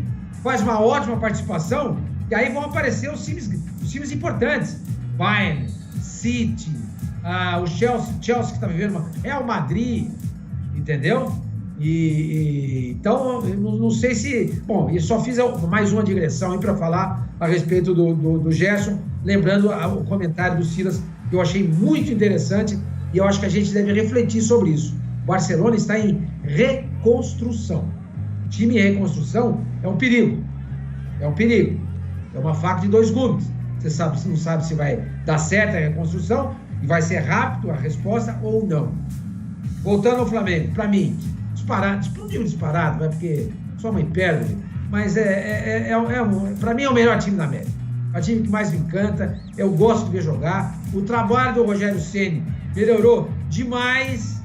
faz uma ótima participação e aí vão aparecer os times importantes. Bayern, City, o Chelsea que está vivendo o Madrid, entendeu? Então, eu não sei se... Bom, eu só fiz mais uma digressão aí para falar a respeito do Gerson, lembrando o comentário do Silas, que eu achei muito interessante e eu acho que a gente deve refletir sobre isso. O Barcelona está em reconstrução. Time em reconstrução é um perigo. É uma faca de dois gumes. Você não sabe se vai dar certo a reconstrução e vai ser rápido a resposta ou não. Voltando ao Flamengo, para mim, disparado, vai, porque sua mãe perde, mas para mim é o melhor time da América. É o time que mais me encanta, eu gosto de ver jogar. O trabalho do Rogério Ceni melhorou demais.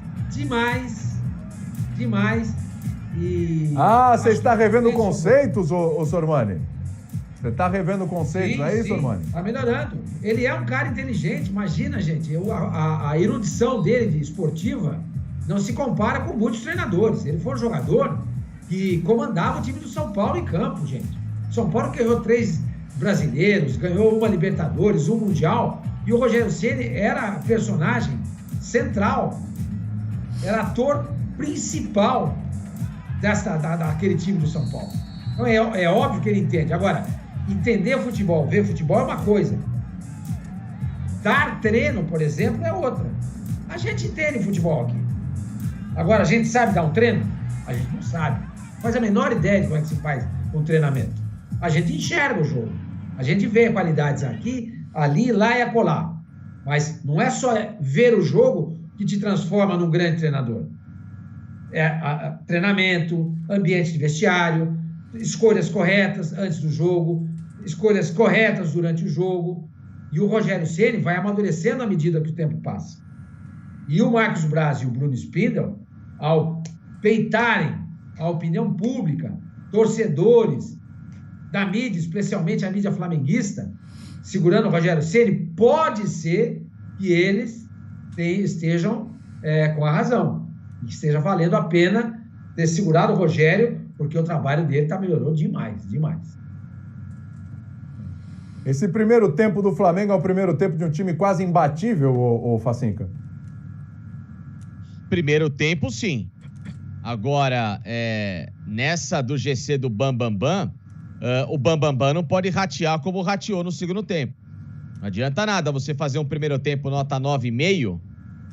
Você está revendo conceitos, ô Sormani? Você está revendo conceitos, não é isso, Sormani? Está melhorando. Ele é um cara inteligente, imagina, gente, a erudição dele de esportiva não se compara com muitos treinadores. Ele foi um jogador que comandava o time do São Paulo em campo, gente. São Paulo ganhou 3 brasileiros, ganhou uma Libertadores, um Mundial, e o Rogério Ceni era personagem central, era ator principal daquele time do São Paulo. Então é óbvio que ele entende. Agora, entender futebol, ver futebol é uma coisa. Dar treino, por exemplo, é outra. A gente entende futebol aqui. Agora, a gente sabe dar um treino? A gente não sabe. Faz a menor ideia de como é que se faz um treinamento. A gente enxerga o jogo. A gente vê qualidades aqui, ali, lá e acolá. Mas não é só ver o jogo que te transforma num grande treinador. Treinamento, ambiente de vestiário, escolhas corretas antes do jogo, escolhas corretas durante o jogo. E o Rogério Ceni vai amadurecendo à medida que o tempo passa. E o Marcos Braz e o Bruno Spindel, ao peitarem a opinião pública, torcedores da mídia, especialmente a mídia flamenguista, segurando o Rogério Ceni, pode ser que eles estejam com a razão, que esteja valendo a pena ter segurado o Rogério, porque o trabalho dele melhorou demais. Esse primeiro tempo do Flamengo é o primeiro tempo de um time quase imbatível, ô Facinca? Primeiro tempo, sim. Agora, nessa do GC do Bambambam, o Bambambam não pode ratear como rateou no segundo tempo. Não adianta nada você fazer um primeiro tempo nota 9,5,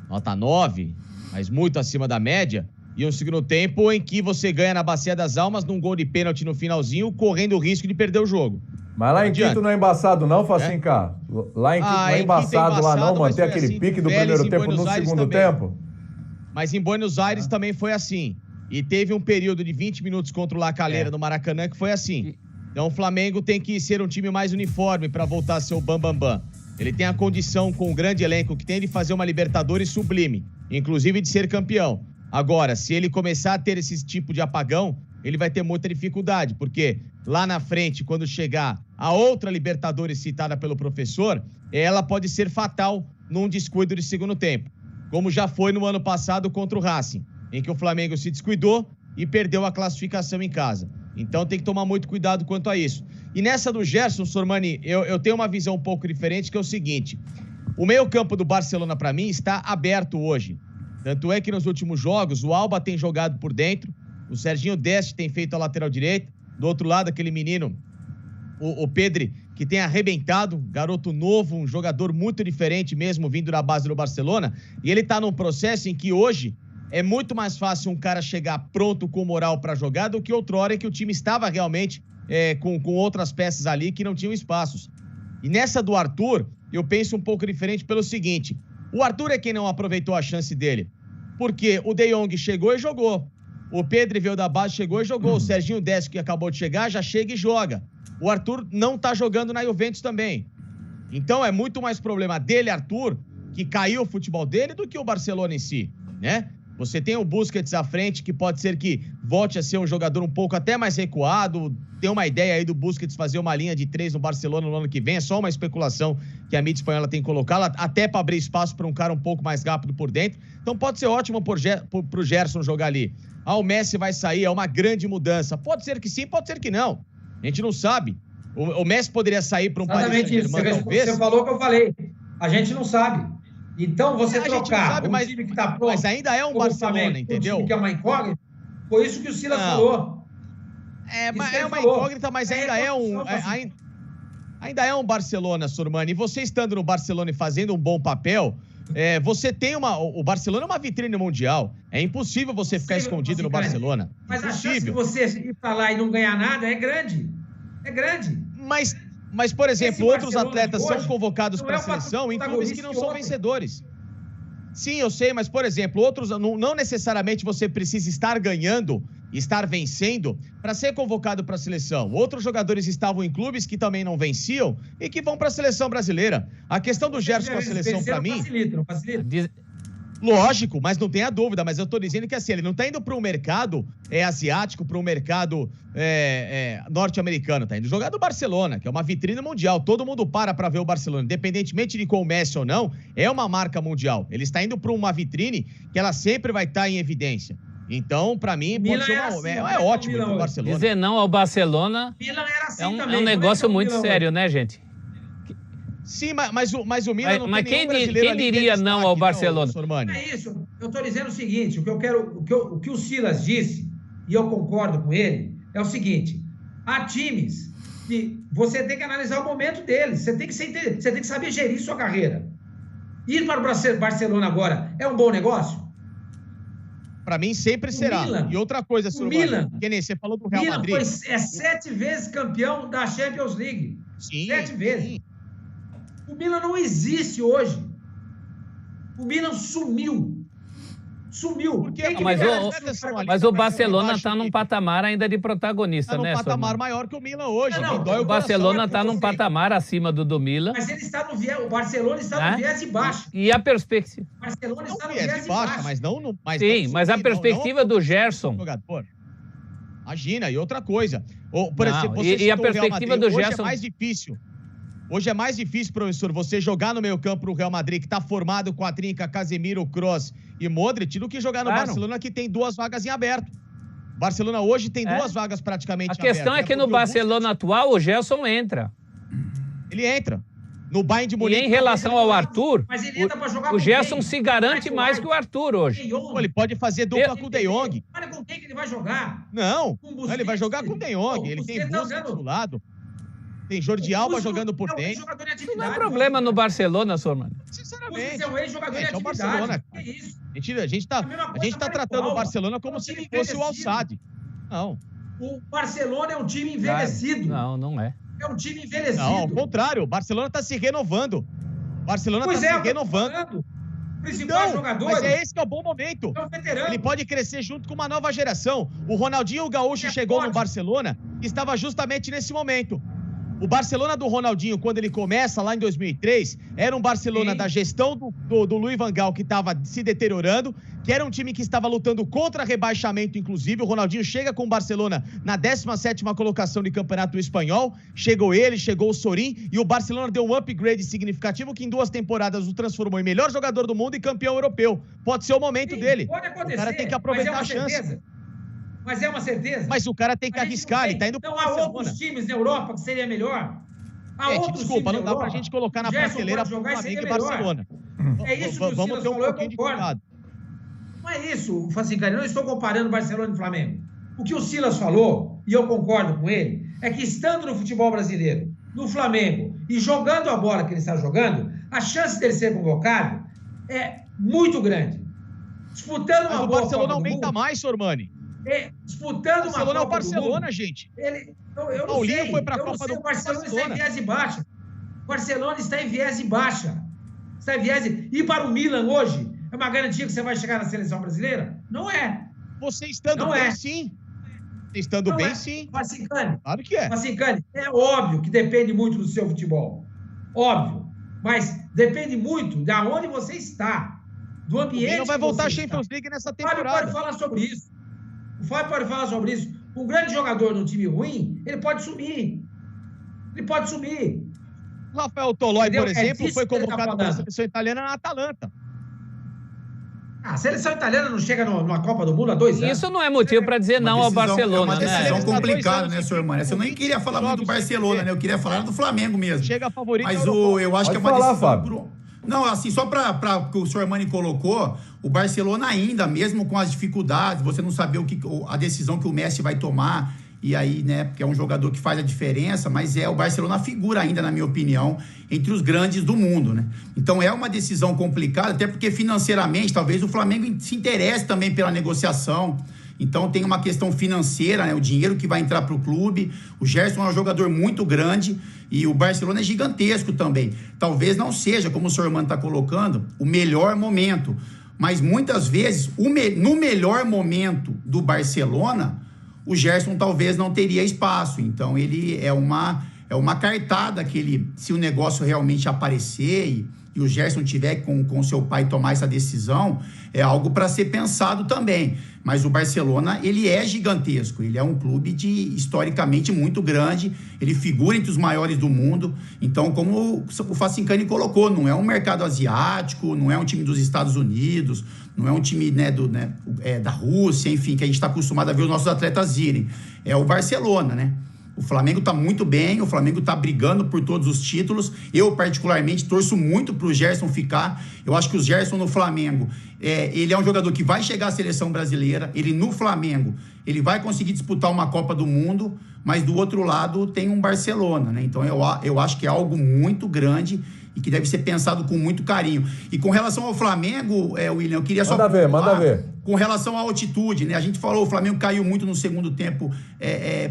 nota 9, mas muito acima da média, e um segundo tempo em que você ganha na Bacia das Almas num gol de pênalti no finalzinho, correndo o risco de perder o jogo. Mas lá em Quito não é embaçado não, Facinca? Lá em Quito não é embaçado lá não, manter aquele assim, pique do primeiro tempo no segundo tempo? Mas em Buenos Aires também foi assim. E teve um período de 20 minutos contra o La Calera no Maracanã que foi assim. Então o Flamengo tem que ser um time mais uniforme para voltar a ser o Bambambam. Ele tem a condição, com o grande elenco que tem, de fazer uma Libertadores sublime, inclusive de ser campeão. Agora, se ele começar a ter esse tipo de apagão, ele vai ter muita dificuldade, porque lá na frente, quando chegar a outra Libertadores citada pelo professor, ela pode ser fatal num descuido de segundo tempo, como já foi no ano passado contra o Racing, em que o Flamengo se descuidou e perdeu a classificação em casa. Então tem que tomar muito cuidado quanto a isso. E nessa do Gerson, Sormani, eu tenho uma visão um pouco diferente, que é o seguinte: O meio-campo do Barcelona, para mim, está aberto hoje. Tanto é que nos últimos jogos, o Alba tem jogado por dentro, o Serginho Deste tem feito a lateral direita, do outro lado, aquele menino, o Pedri, que tem arrebentado, garoto novo, um jogador muito diferente mesmo, vindo da base do Barcelona, e ele tá num processo em que hoje é muito mais fácil um cara chegar pronto com moral para jogar do que outrora que o time estava realmente com outras peças ali que não tinham espaços. E nessa do Arthur, eu penso um pouco diferente pelo seguinte, o Arthur é quem não aproveitou a chance dele, porque o De Jong chegou e jogou, o Pedri veio da base, chegou e jogou, o Serginho Deste, que acabou de chegar, já chega e joga. O Arthur não tá jogando na Juventus também. Então é muito mais problema dele, Arthur, que caiu o futebol dele, do que o Barcelona em si, né? Você tem o Busquets à frente, que pode ser que volte a ser um jogador um pouco até mais recuado. Tem uma ideia aí do Busquets fazer uma linha de 3 no Barcelona no ano que vem. É só uma especulação que a mídia espanhola tem colocado, até para abrir espaço para um cara um pouco mais rápido por dentro. Então pode ser ótimo pro Gerson jogar ali. Ah, o Messi vai sair, é uma grande mudança. Pode ser que sim, pode ser que não. A gente não sabe. O Messi poderia sair para um Paris Saint-Germain, talvez. Você falou o que eu falei. A gente não sabe. Então, você trocar sabe, mas, time que está pronto... Mas ainda é um Barcelona, Flamengo, entendeu? Um time que é uma incógnita. Foi isso que o Silas falou. É uma incógnita, mas ainda é um Barcelona, Sormani. E você estando no Barcelona e fazendo um bom papel... você tem o Barcelona é uma vitrine mundial. É impossível você ficar escondido no Barcelona. Mas a chance de você ir pra lá e não ganhar nada é grande. É grande. Mas por exemplo, outros atletas são convocados para a seleção em clubes que não são vencedores. Sim, eu sei, mas por exemplo, outros não necessariamente você precisa estar ganhando, estar vencendo para ser convocado para a seleção. Outros jogadores estavam em clubes que também não venciam e que vão para a seleção brasileira. A questão do Gerson com a seleção, para mim... Não facilita. Lógico, mas não tenha dúvida, mas eu tô dizendo que assim, ele não tá indo para um mercado asiático, para um mercado norte-americano, tá indo jogar do Barcelona, que é uma vitrine mundial, todo mundo para ver o Barcelona, independentemente de com o Messi ou não, é uma marca mundial, ele está indo para uma vitrine que ela sempre vai estar em evidência. Então, para mim, pode ser ótimo para o Barcelona. Dizer não ao Barcelona é um negócio muito sério, né, gente? Sim, mas o Milan não mas tem quem diria não ao Barcelona? Não é isso. Eu estou dizendo o seguinte, o que o Silas disse, e eu concordo com ele, é o seguinte, há times que você tem que analisar o momento deles, você tem que saber gerir sua carreira. Ir para o Barcelona agora é um bom negócio? Para mim sempre será. Milan, e outra coisa, Milan, que nem você falou do Real Madrid. Milan é 7 vezes campeão da Champions League. Sim, 7 vezes. Sim. O Milan não existe hoje. O Milan sumiu. Mas o Barcelona está num patamar ainda de protagonista, né? Está num patamar maior que o Milan hoje. O Barcelona está num patamar acima do Milan. Mas ele está no viés, o Barcelona está no viés de baixo. E a perspectiva? O Barcelona está no viés de baixo. Mas não no... Mas a perspectiva do Gerson... Imagina, e outra coisa. E a perspectiva do Gerson... Hoje é mais difícil. Hoje é mais difícil, professor, você jogar no meio campo pro Real Madrid, que está formado com a trinca Casemiro, Kroos e Modric, do que jogar no Barcelona, que tem 2 vagas em aberto. Barcelona hoje tem 2 vagas praticamente em aberto. A questão é que no Barcelona atual, o Gerson entra. Ele entra. No Bayern de Munique... E em relação ao Arthur, o Gerson se garante mais que o Arthur hoje. Ele pode fazer dupla com o De Jong. Olha com quem que ele vai jogar. Não, ele vai jogar com o De Jong. Ele tem Busquets do lado. Tem Jordi Alba jogando por dentro. Isso não é problema no Barcelona, Sormani. Sinceramente. É um ex-jogador de atividade. Barcelona. Que isso? A gente tá tratando o Barcelona como se ele fosse o Al-Sadd. Não. O Barcelona é um time envelhecido. Não é. É um time envelhecido. Não, ao contrário. O Barcelona está se renovando. O Barcelona está se renovando. Principais jogadores. Mas esse que é o bom momento. Ele pode crescer junto com uma nova geração. O Ronaldinho Gaúcho chegou no Barcelona e estava justamente nesse momento. O Barcelona do Ronaldinho, quando ele começa lá em 2003, era um Barcelona da gestão do Louis van Gaal, que estava se deteriorando, que era um time que estava lutando contra rebaixamento, inclusive. O Ronaldinho chega com o Barcelona na 17ª colocação de campeonato espanhol. Chegou ele, chegou o Sorin, e o Barcelona deu um upgrade significativo que em 2 temporadas o transformou em melhor jogador do mundo e campeão europeu. Pode ser o momento dele. Pode acontecer. O cara tem que aproveitar a chance. Mas é uma certeza. Mas o cara tem que arriscar, ele tá indo pro Barcelona. Não há outros times na Europa que seria melhor? Desculpa, não dá pra gente colocar na prateleira Flamengo e Barcelona. É isso que o Vamos Silas ter um falou, eu pouquinho de concordo. cuidado. Não é isso, Facincani, eu não estou comparando Barcelona e Flamengo. O que o Silas falou, e eu concordo com ele, é que estando no futebol brasileiro, no Flamengo, e jogando a bola que ele está jogando, a chance dele ser convocado é muito grande. Disputando uma boa Copa do Mundo... Mas o Barcelona aumenta mais, Sormani. Disputando uma Copa do Mundo... Barcelona é o Barcelona, gente. Eu não sei. Foi pra Copa do Mundo. O Barcelona está em viés de baixa. O Barcelona está em viés de baixa. Está em viés de... Ir para o Milan hoje é uma garantia que você vai chegar na seleção brasileira? Não é. Você estando bem, sim. Estando bem, sim. Facincani, claro que é. Facincani, é óbvio que depende muito do seu futebol. Óbvio. Mas depende muito de onde você está. Do ambiente. Não vai voltar a Champions League nessa temporada. O Fábio pode falar sobre isso. O Fábio pode falar sobre isso. Um grande jogador num time ruim, ele pode sumir. Ele pode sumir. O Rafael Tolói, Entendeu? por exemplo, foi convocado pela falando. seleção italiana na Atalanta. A seleção italiana não chega numa Copa do Mundo há 2 anos. Isso não é motivo para dizer não ao Barcelona, é uma decisão né? complicada, né, senhor Mano? Eu nem queria falar muito do Barcelona, né? Eu queria falar do Flamengo mesmo. Chega favorito. Mas eu acho que é uma falar, decisão... Fábio. Não, assim, só para o que o senhor Mani colocou, o Barcelona ainda, mesmo com as dificuldades, você não saber a decisão que o Messi vai tomar, e aí, né, porque é um jogador que faz a diferença, mas o Barcelona figura ainda, na minha opinião, entre os grandes do mundo, né? Então é uma decisão complicada, até porque financeiramente, talvez o Flamengo se interesse também pela negociação. Então tem uma questão financeira, né? O dinheiro que vai entrar para o clube. O Gerson é um jogador muito grande e o Barcelona é gigantesco também. Talvez não seja, como o senhor Mano está colocando, o melhor momento. Mas muitas vezes, no melhor momento do Barcelona, o Gerson talvez não teria espaço. Então ele é uma cartada que ele, se o negócio realmente aparecer e o Gerson tiver com seu pai tomar essa decisão, é algo para ser pensado também. Mas o Barcelona, ele é gigantesco, ele é um clube historicamente muito grande, ele figura entre os maiores do mundo. Então, como o Facincani colocou, não é um mercado asiático, não é um time dos Estados Unidos, não é um time da Rússia, enfim, que a gente está acostumado a ver os nossos atletas irem. É o Barcelona, né? O Flamengo está muito bem, o Flamengo está brigando por todos os títulos. Eu, particularmente, torço muito para o Gerson ficar. Eu acho que o Gerson no Flamengo, ele é um jogador que vai chegar à seleção brasileira. Ele, no Flamengo, ele vai conseguir disputar uma Copa do Mundo, mas do outro lado tem um Barcelona, né? Então, eu acho que é algo muito grande e que deve ser pensado com muito carinho. E com relação ao Flamengo, William, eu queria só... Manda ver. Com relação à altitude, né? A gente falou, o Flamengo caiu muito no segundo tempo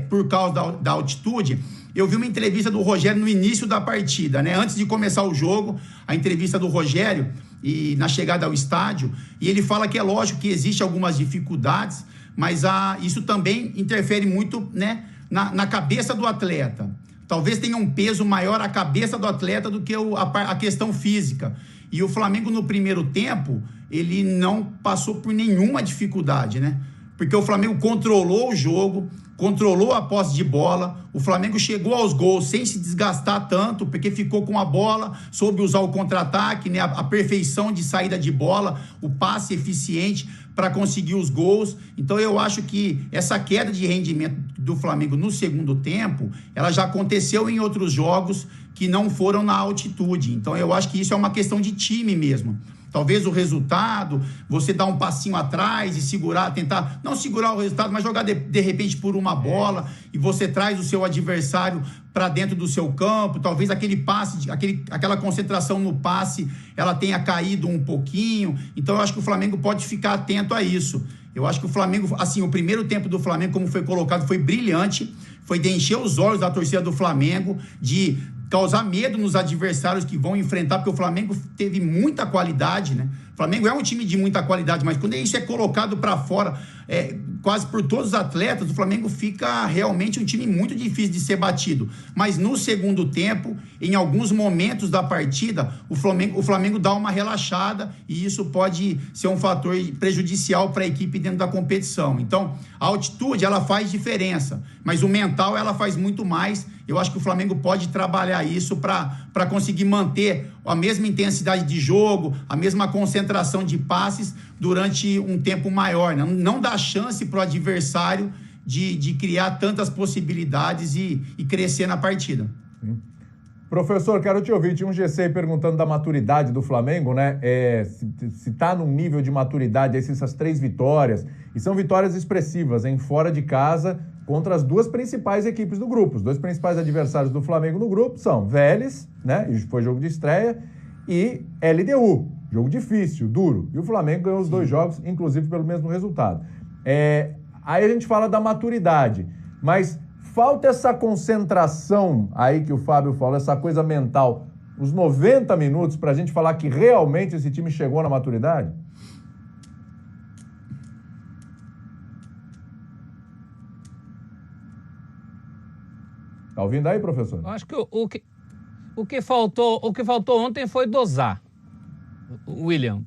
por causa da altitude. Eu vi uma entrevista do Rogério no início da partida, né? Antes de começar o jogo, a entrevista do Rogério e na chegada ao estádio, e ele fala que é lógico que existe algumas dificuldades, mas isso também interfere muito, né, na cabeça do atleta. Talvez tenha um peso maior a cabeça do atleta do que a questão física. E o Flamengo, no primeiro tempo, ele não passou por nenhuma dificuldade, né? Porque o Flamengo controlou o jogo, controlou a posse de bola, o Flamengo chegou aos gols sem se desgastar tanto, porque ficou com a bola, soube usar o contra-ataque, né? A perfeição de saída de bola, o passe eficiente para conseguir os gols. Então eu acho que essa queda de rendimento do Flamengo no segundo tempo, ela já aconteceu em outros jogos que não foram na altitude. Então eu acho que isso é uma questão de time mesmo. Talvez o resultado, você dar um passinho atrás e segurar, tentar, não segurar o resultado, mas jogar de repente por uma bola e você traz o seu adversário para dentro do seu campo. Talvez aquele passe, aquela concentração no passe, ela tenha caído um pouquinho. Então eu acho que o Flamengo pode ficar atento a isso. Eu acho que o Flamengo, assim, o primeiro tempo do Flamengo, como foi colocado, foi brilhante. Foi de encher os olhos da torcida do Flamengo, de causar medo nos adversários que vão enfrentar, porque o Flamengo teve muita qualidade, né? O Flamengo é um time de muita qualidade, mas quando isso é colocado para fora, quase por todos os atletas, o Flamengo fica realmente um time muito difícil de ser batido. Mas no segundo tempo, em alguns momentos da partida, o Flamengo dá uma relaxada e isso pode ser um fator prejudicial para a equipe dentro da competição. Então, a altitude, ela faz diferença, mas o mental, ela faz muito mais. Eu acho que o Flamengo pode trabalhar isso para conseguir manter a mesma intensidade de jogo, a mesma concentração de passes durante um tempo maior, né? Não dá chance para o adversário de criar tantas possibilidades e crescer na partida. Professor, quero te ouvir. Tinha um GC aí perguntando da maturidade do Flamengo, né? Se tá num nível de maturidade, essas 3 vitórias. E são vitórias expressivas, hein? Fora de casa, contra as 2 principais equipes do grupo. Os 2 principais adversários do Flamengo no grupo são Vélez, né? E foi jogo de estreia, e LDU. Jogo difícil, duro. E o Flamengo ganhou os 2 jogos, inclusive pelo mesmo resultado. Aí a gente fala da maturidade, mas falta essa concentração aí que o Fábio falou, essa coisa mental, os 90 minutos para a gente falar que realmente esse time chegou na maturidade? Tá ouvindo aí, professor? Eu acho que o que faltou ontem foi dosar, William.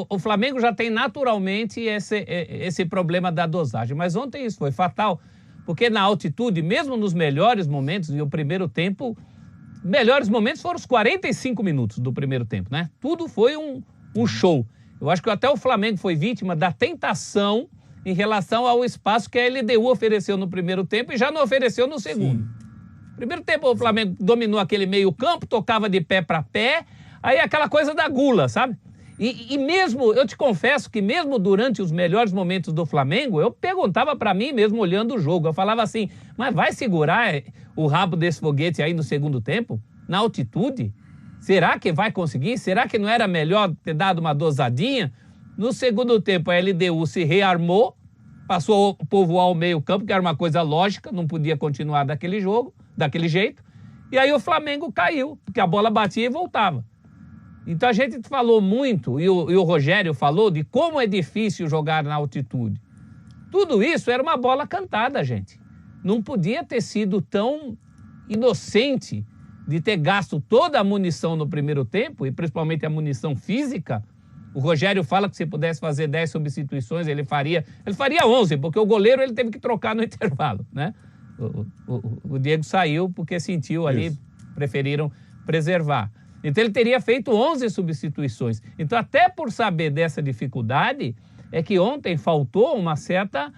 O Flamengo já tem naturalmente esse problema da dosagem, mas ontem isso foi fatal, porque na altitude, mesmo nos melhores momentos, e o primeiro tempo, melhores momentos foram os 45 minutos do primeiro tempo, né? Tudo foi um show. Eu acho que até o Flamengo foi vítima da tentação em relação ao espaço que a LDU ofereceu no primeiro tempo e já não ofereceu no segundo. Sim. Primeiro tempo o Flamengo dominou aquele meio campo, tocava de pé para pé, aí aquela coisa da gula, sabe? E mesmo, eu te confesso que mesmo durante os melhores momentos do Flamengo, eu perguntava para mim mesmo olhando o jogo, eu falava assim, mas vai segurar o rabo desse foguete aí no segundo tempo? Na altitude? Será que vai conseguir? Será que não era melhor ter dado uma dosadinha? No segundo tempo a LDU se rearmou, passou a povoar o meio campo, que era uma coisa lógica, não podia continuar daquele jeito, e aí o Flamengo caiu, porque a bola batia e voltava. Então a gente falou muito, e o Rogério falou de como é difícil jogar na altitude. Tudo isso era uma bola cantada, gente. Não podia ter sido tão inocente de ter gasto toda a munição no primeiro tempo, e principalmente a munição física. O Rogério fala que se pudesse fazer 10 substituições, ele faria 11, porque o goleiro ele teve que trocar no intervalo, né? O Diego saiu porque sentiu ali, preferiram preservar. Então ele teria feito 11 substituições. Então até por saber dessa dificuldade, é que ontem faltou uma certa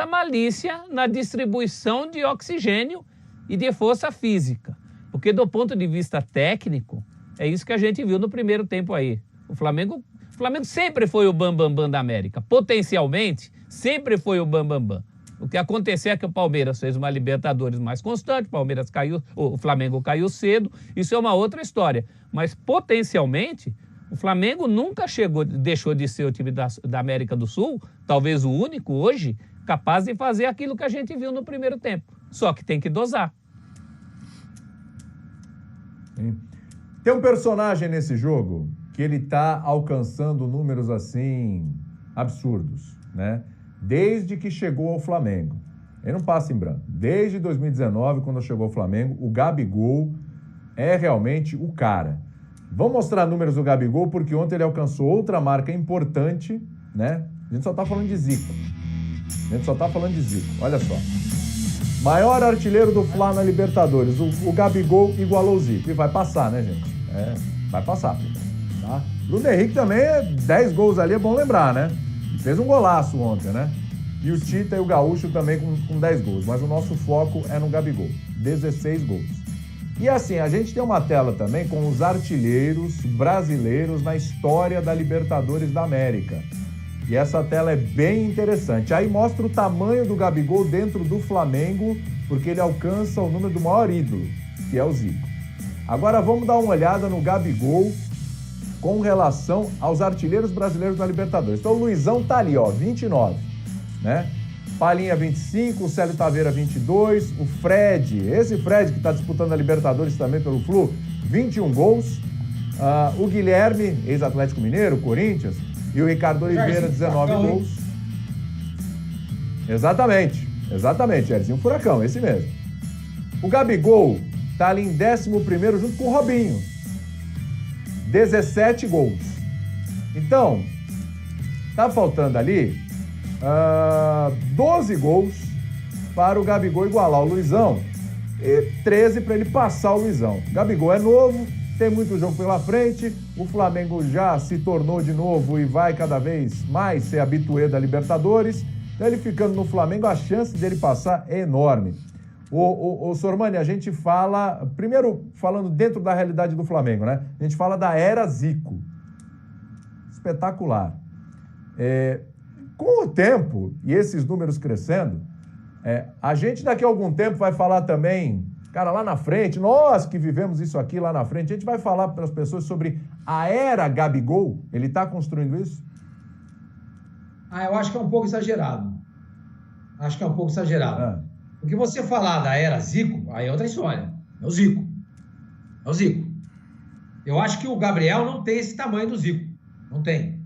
malícia na distribuição de oxigênio e de força física. Porque do ponto de vista técnico, é isso que a gente viu no primeiro tempo aí. O Flamengo sempre foi o bam-bam-bam da América. Potencialmente, sempre foi o bam-bam-bam. O que aconteceu é que o Palmeiras fez uma Libertadores mais constante, o Flamengo caiu cedo, isso é uma outra história. Mas, potencialmente, o Flamengo nunca deixou de ser o time da América do Sul, talvez o único hoje, capaz de fazer aquilo que a gente viu no primeiro tempo. Só que tem que dosar. Sim. Tem um personagem nesse jogo que ele tá alcançando números, assim, absurdos, né? Desde que chegou ao Flamengo. Ele não passa em branco. Desde 2019, quando chegou ao Flamengo, o Gabigol é realmente o cara. Vamos mostrar números do Gabigol, porque ontem ele alcançou outra marca importante, né? A gente só tá falando de Zico. Olha só. Maior artilheiro do Fla na Libertadores. O Gabigol igualou o Zico. E vai passar, né, gente? Vai passar. Tá? Bruno Henrique também, 10 gols ali, é bom lembrar, né? Fez um golaço ontem, né? E o Tita e o Gaúcho também com 10 gols. Mas o nosso foco é no Gabigol. 16 gols. E assim, a gente tem uma tela também com os artilheiros brasileiros na história da Libertadores da América. E essa tela é bem interessante. Aí mostra o tamanho do Gabigol dentro do Flamengo, porque ele alcança o número do maior ídolo, que é o Zico. Agora vamos dar uma olhada no Gabigol com relação aos artilheiros brasileiros na Libertadores. Então o Luizão tá ali, ó, 29, né? Palinha 25, o Célio Taveira 22, o Fred, esse Fred que tá disputando a Libertadores também pelo Flu, 21 gols. O Guilherme, ex-Atlético Mineiro, Corinthians, e o Ricardo Oliveira, 19 gols. Exatamente, Jairzinho Furacão, esse mesmo. O Gabigol tá ali em 11º junto com o Robinho. 17 gols. Então, tá faltando ali 12 gols para o Gabigol igualar o Luizão e 13 para ele passar o Luizão. Gabigol é novo, tem muito jogo pela frente, o Flamengo já se tornou de novo e vai cada vez mais ser habituê da Libertadores. Então ele ficando no Flamengo, a chance dele passar é enorme. Ô Sormani, a gente fala, primeiro falando dentro da realidade do Flamengo, né? A gente fala da era Zico. Espetacular. Com o tempo e esses números crescendo, a gente daqui a algum tempo vai falar também, cara, lá na frente, nós que vivemos isso aqui lá na frente, a gente vai falar para as pessoas sobre a era Gabigol. Ele está construindo isso? Eu acho que é um pouco exagerado. Porque você falar da era Zico, aí é outra história. É o Zico. Eu acho que o Gabriel não tem esse tamanho do Zico. Não tem.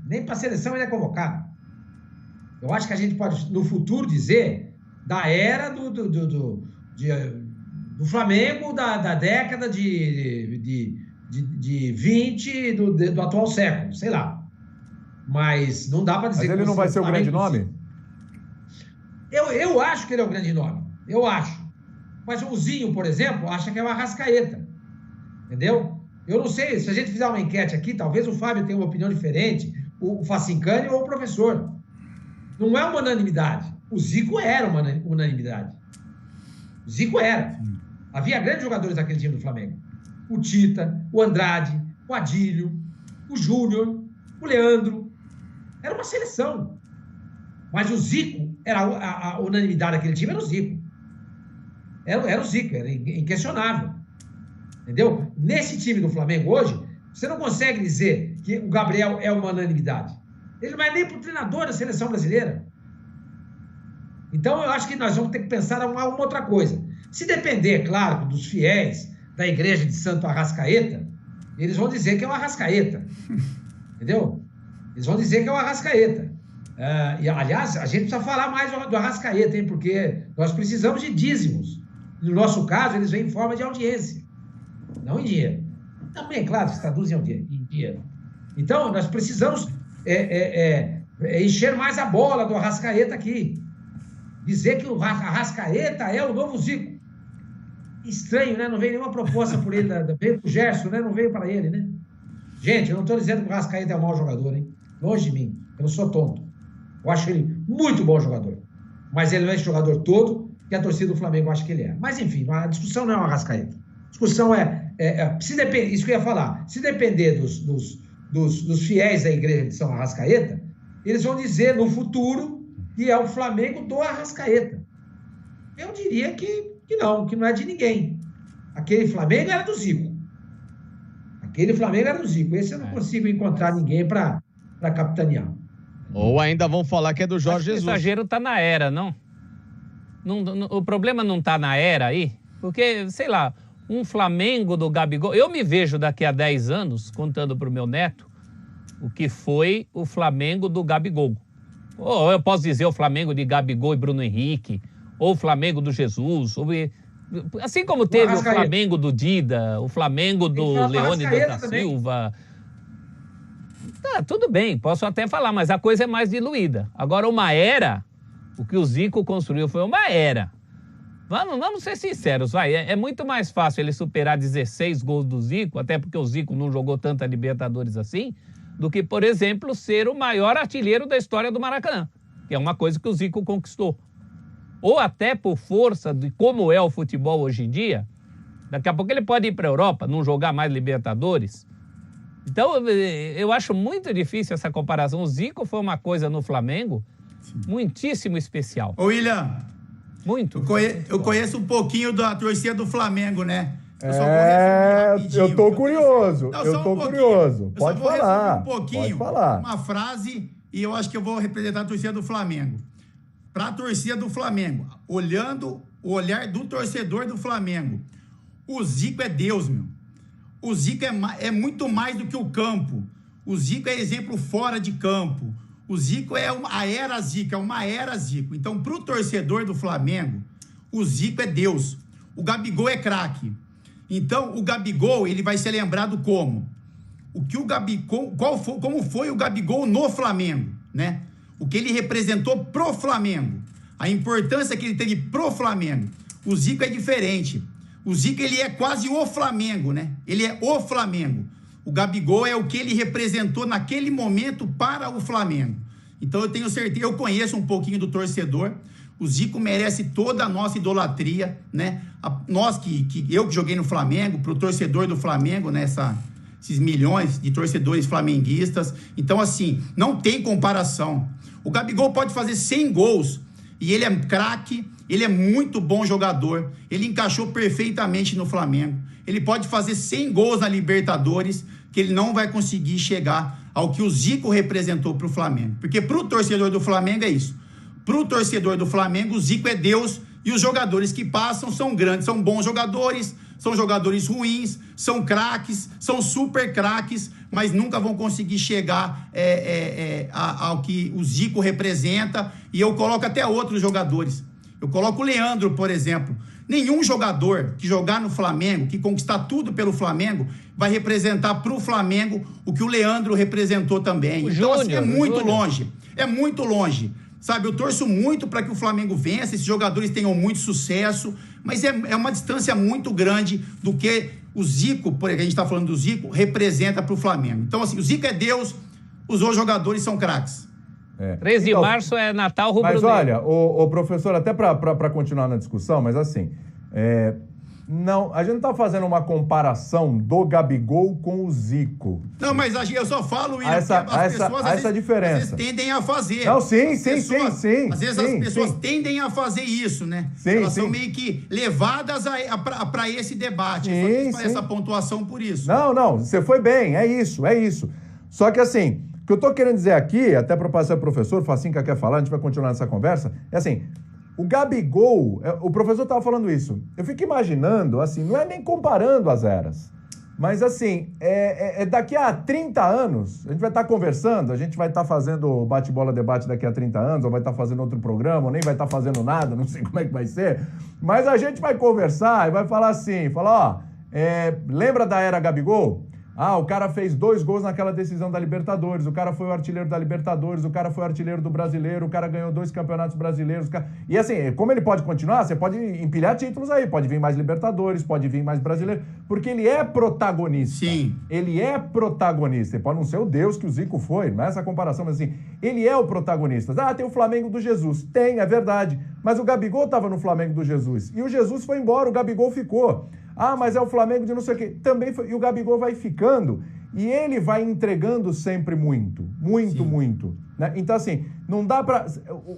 Nem para a seleção ele é convocado. Eu acho que a gente pode, no futuro, dizer da era do Flamengo da década de 20 do atual século, sei lá. Mas não dá para dizer... Mas ele não vai ser o grande nome? Eu acho que ele é o grande nome. Eu acho. Mas o Zinho, por exemplo, acha que é o Arrascaeta. Entendeu? Eu não sei, se a gente fizer uma enquete aqui, talvez o Fábio tenha uma opinião diferente, o Facincani ou o professor. Não é uma unanimidade. O Zico era uma unanimidade. O Zico era. Havia grandes jogadores daquele time do Flamengo. O Tita, o Andrade, o Adílio, o Júnior, o Leandro. Era uma seleção. Mas o Zico, a unanimidade daquele time era o Zico. Era o Zico, era inquestionável. Entendeu? Nesse time do Flamengo hoje, você não consegue dizer que o Gabriel é uma unanimidade. Ele não vai nem para o treinador da seleção brasileira. Então, eu acho que nós vamos ter que pensar uma outra coisa. Se depender, claro, dos fiéis da igreja de Santo Arrascaeta, eles vão dizer que é o Arrascaeta. Entendeu? Eles vão dizer que é o Arrascaeta. E, aliás, a gente precisa falar mais do Arrascaeta, hein? Porque nós precisamos de dízimos. No nosso caso, eles vêm em forma de audiência, não em dinheiro. Também, claro, se traduz em dinheiro. Então, nós precisamos encher mais a bola do Arrascaeta aqui. Dizer que o Arrascaeta é o novo Zico. Estranho, né? Não veio nenhuma proposta por ele. Veio pro Gerson, né? Não veio para ele, né? Gente, eu não estou dizendo que o Arrascaeta é um mau jogador, hein? Longe de mim. Eu não sou tonto. Eu acho ele muito bom jogador. Mas ele não é esse jogador todo que a torcida do Flamengo acha que ele é. Mas, enfim, a discussão não é o Arrascaeta. A discussão isso que eu ia falar. Se depender dos fiéis da igreja de São Arrascaeta, eles vão dizer no futuro que é o Flamengo do Arrascaeta. Eu diria que não é de ninguém. Aquele Flamengo era do Zico. Esse eu não consigo encontrar ninguém para capitanear. Ou ainda vão falar que é do Jorge Jesus. O exagero tá na era, não? O problema não tá na era aí? Porque, sei lá, um Flamengo do Gabigol... Eu me vejo daqui a 10 anos contando pro meu neto o que foi o Flamengo do Gabigol. Ou eu posso dizer o Flamengo de Gabigol e Bruno Henrique, ou o Flamengo do Jesus, assim como teve o Flamengo do Dida, o Flamengo do Leônidas da Silva. Tá, tudo bem, posso até falar, mas a coisa é mais diluída. Agora, uma era, o que o Zico construiu foi uma era. Vamos ser sinceros, vai. É muito mais fácil ele superar 16 gols do Zico, até porque o Zico não jogou tanta Libertadores assim, do que, por exemplo, ser o maior artilheiro da história do Maracanã, que é uma coisa que o Zico conquistou. Ou até por força de como é o futebol hoje em dia, daqui a pouco ele pode ir para a Europa, não jogar mais Libertadores. Então, eu acho muito difícil essa comparação. O Zico foi uma coisa no Flamengo muitíssimo especial. Ô, William, muito. Eu conheço um pouquinho da torcida do Flamengo, né? Eu tô curioso. Pode falar. Um pouquinho, uma frase, e eu acho que eu vou representar a torcida do Flamengo. Para a torcida do Flamengo, olhando o olhar do torcedor do Flamengo, o Zico é Deus, meu. O Zico é muito mais do que o campo. O Zico é exemplo fora de campo. O Zico é a era Zico, é uma era Zico. Então, para o torcedor do Flamengo, o Zico é Deus. O Gabigol é craque. Então, o Gabigol, ele vai ser lembrado como? Como foi o Gabigol no Flamengo, né? O que ele representou pro Flamengo. A importância que ele teve pro Flamengo. O Zico é diferente. O Zico, ele é quase o Flamengo, né? Ele é o Flamengo. O Gabigol é o que ele representou naquele momento para o Flamengo. Então, eu tenho certeza, eu conheço um pouquinho do torcedor. O Zico merece toda a nossa idolatria, né? Eu que joguei no Flamengo, pro torcedor do Flamengo, né? Esses milhões de torcedores flamenguistas. Então, assim, não tem comparação. O Gabigol pode fazer 100 gols e ele é craque, ele é muito bom jogador, ele encaixou perfeitamente no Flamengo. Ele pode fazer 100 gols na Libertadores, que ele não vai conseguir chegar ao que o Zico representou pro Flamengo. Porque pro torcedor do Flamengo é isso. Pro torcedor do Flamengo, o Zico é Deus e os jogadores que passam são grandes, são bons jogadores, são jogadores ruins, são craques, são super craques, mas nunca vão conseguir chegar ao que o Zico representa. E eu coloco até outros jogadores. Eu coloco o Leandro, por exemplo. Nenhum jogador que jogar no Flamengo, que conquistar tudo pelo Flamengo, vai representar para o Flamengo o que o Leandro representou também. Então, assim, é muito longe. É muito longe. Sabe, eu torço muito para que o Flamengo vença, esses jogadores tenham muito sucesso, mas é uma distância muito grande do que o Zico, por exemplo, a gente está falando do Zico, representa para o Flamengo. Então, assim, o Zico é Deus, os outros jogadores são craques. 3 de março é Natal rubro-negro. Mas olha, o professor, até para continuar na discussão, mas assim, não, a gente não está fazendo uma comparação do Gabigol com o Zico. Não, mas eu só falo, William, essa diferença. Às vezes tendem a fazer. Não, sim. Às vezes as pessoas tendem a fazer isso, né? Elas são meio que levadas para esse debate. Eu só quis fazer essa pontuação por isso. Não, você foi bem, é isso. Só que assim, o que eu tô querendo dizer aqui, até para passar o professor, o Facinca quer falar, a gente vai continuar nessa conversa, é assim, o Gabigol, o professor estava falando isso, eu fico imaginando, assim, não é nem comparando as eras, mas assim, daqui a 30 anos, a gente vai estar conversando, a gente vai estar fazendo bate-bola debate daqui a 30 anos, ou vai estar fazendo outro programa, ou nem vai estar fazendo nada, não sei como é que vai ser, mas a gente vai conversar e vai falar assim, lembra da era Gabigol? O cara fez 2 gols naquela decisão da Libertadores, o cara foi o artilheiro da Libertadores, o cara foi o artilheiro do Brasileiro, o cara ganhou 2 campeonatos brasileiros. E assim, como ele pode continuar, você pode empilhar títulos aí, pode vir mais Libertadores, pode vir mais Brasileiro, porque ele é protagonista. Sim. Ele é protagonista. Ele pode não ser o Deus que o Zico foi, não é essa comparação, mas assim, ele é o protagonista. Tem o Flamengo do Jesus. Tem, é verdade. Mas o Gabigol estava no Flamengo do Jesus. E o Jesus foi embora, o Gabigol ficou. Mas é o Flamengo de não sei o quê. Também foi. E o Gabigol vai ficando e ele vai entregando sempre muito. Né? Então, assim, não dá pra...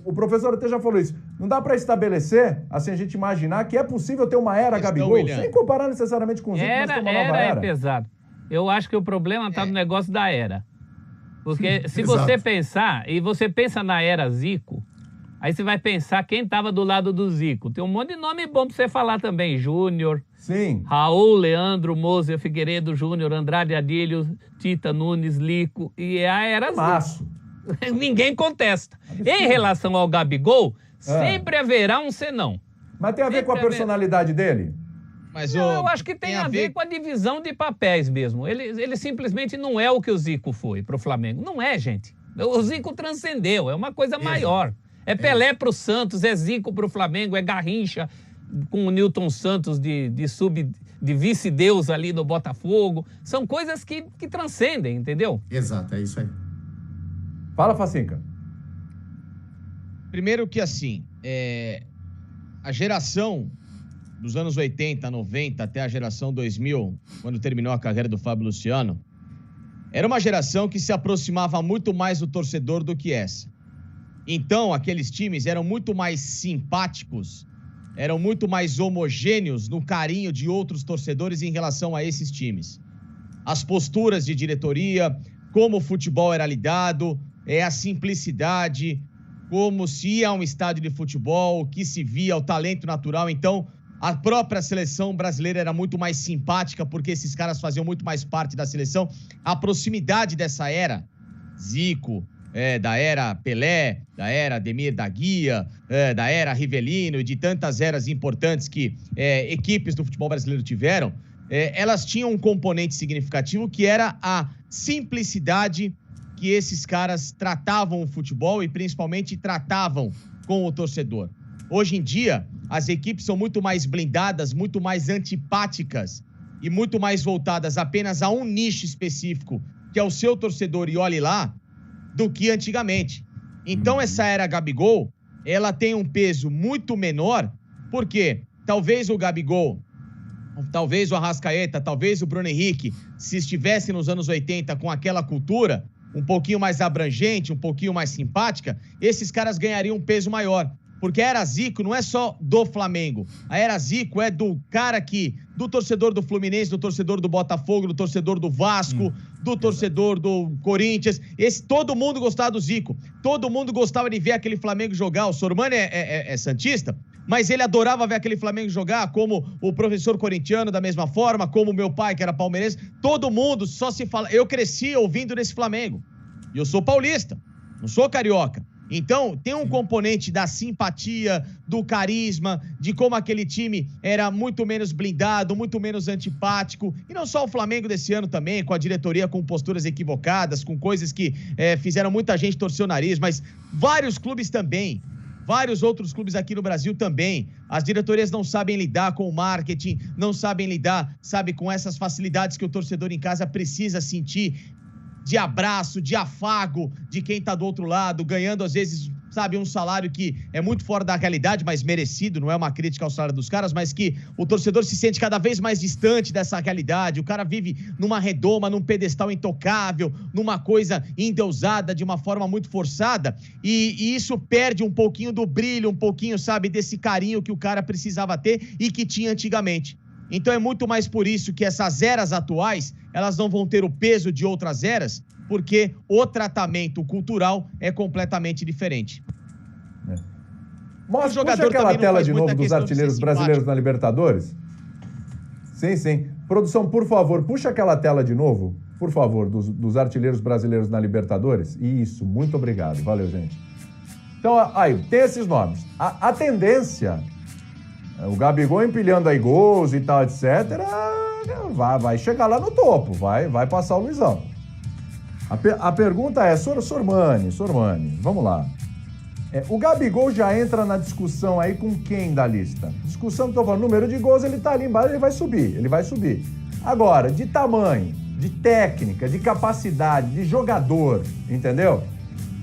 O professor até já falou isso. Não dá pra estabelecer, assim, a gente imaginar que é possível ter uma era Gabigol, sem comparar necessariamente com o Zico, mas ter uma nova era. É pesado. Eu acho que o problema tá no negócio da era. Porque se você pensar, e você pensa na era Zico, aí você vai pensar quem tava do lado do Zico. Tem um monte de nome bom pra você falar também. Júnior, sim. Raul, Leandro, Moser, Figueiredo, Júnior, Andrade, Adílio, Tita, Nunes, Lico. E a era Zico. Ninguém contesta. Em relação ao Gabigol, sempre haverá um senão. Mas tem a ver com a personalidade dele? Mas eu acho que tem a ver com a divisão de papéis mesmo. Ele simplesmente não é o que o Zico foi pro Flamengo. Não é, gente. O Zico transcendeu, é uma coisa maior. É Pelé pro Santos, é Zico pro Flamengo, é Garrincha com o Newton Santos de vice-deus ali no Botafogo. São coisas que transcendem, entendeu? Exato, é isso aí. Fala, Facinca. Primeiro que assim, a geração dos anos 80, 90 até a geração 2000, quando terminou a carreira do Fábio Luciano, era uma geração que se aproximava muito mais do torcedor do que essa. Então, aqueles times eram muito mais simpáticos, eram muito mais homogêneos no carinho de outros torcedores em relação a esses times. As posturas de diretoria, como o futebol era lidado, a simplicidade, como se ia a um estádio de futebol, o que se via, o talento natural. Então, a própria seleção brasileira era muito mais simpática, porque esses caras faziam muito mais parte da seleção. A proximidade dessa era, Zico, da era Pelé, da era Ademir da Guia, da era Rivelino e de tantas eras importantes que equipes do futebol brasileiro tiveram, elas tinham um componente significativo que era a simplicidade que esses caras tratavam o futebol e principalmente tratavam com o torcedor. Hoje em dia, as equipes são muito mais blindadas, muito mais antipáticas e muito mais voltadas apenas a um nicho específico, que é o seu torcedor e olhe lá, do que antigamente. Então, essa era Gabigol, ela tem um peso muito menor, porque talvez o Gabigol, talvez o Arrascaeta, talvez o Bruno Henrique, se estivesse nos anos 80 com aquela cultura um pouquinho mais abrangente, um pouquinho mais simpática, esses caras ganhariam um peso maior. Porque a era Zico não é só do Flamengo. A era Zico é do cara do torcedor do Fluminense, do torcedor do Botafogo, do torcedor do Vasco, do torcedor do Corinthians. Todo mundo gostava do Zico. Todo mundo gostava de ver aquele Flamengo jogar. O Sormani é santista, mas ele adorava ver aquele Flamengo jogar, como o professor corintiano da mesma forma, como o meu pai, que era palmeirense. Todo mundo só se fala... Eu cresci ouvindo desse Flamengo. E eu sou paulista, não sou carioca. Então, tem um componente da simpatia, do carisma, de como aquele time era muito menos blindado, muito menos antipático. E não só o Flamengo desse ano também, com a diretoria com posturas equivocadas, com coisas que fizeram muita gente torcer o nariz, mas vários clubes também. Vários outros clubes aqui no Brasil também. As diretorias não sabem lidar com o marketing, não sabem lidar, com essas facilidades que o torcedor em casa precisa sentir, de abraço, de afago de quem tá do outro lado, ganhando às vezes, um salário que é muito fora da realidade, mas merecido, não é uma crítica ao salário dos caras, mas que o torcedor se sente cada vez mais distante dessa realidade. O cara vive numa redoma, num pedestal intocável, numa coisa endeusada, de uma forma muito forçada, e isso perde um pouquinho do brilho, um pouquinho, desse carinho que o cara precisava ter e que tinha antigamente. Então é muito mais por isso que essas eras atuais, elas não vão ter o peso de outras eras, porque o tratamento cultural é completamente diferente. Mostra, puxa aquela tela de novo dos artilheiros brasileiros na Libertadores. Sim. Produção, por favor, puxa aquela tela de novo, por favor, dos artilheiros brasileiros na Libertadores. Isso, muito obrigado. Valeu, gente. Então, aí, tem esses nomes. A tendência... O Gabigol empilhando aí gols e tal, etc. Vai chegar lá no topo, vai passar o Luizão. A pergunta é, Sormani, vamos lá. O Gabigol já entra na discussão aí com quem da lista? Discussão, não tô falando, número de gols, ele tá ali embaixo, ele vai subir. Agora, de tamanho, de técnica, de capacidade, de jogador, entendeu?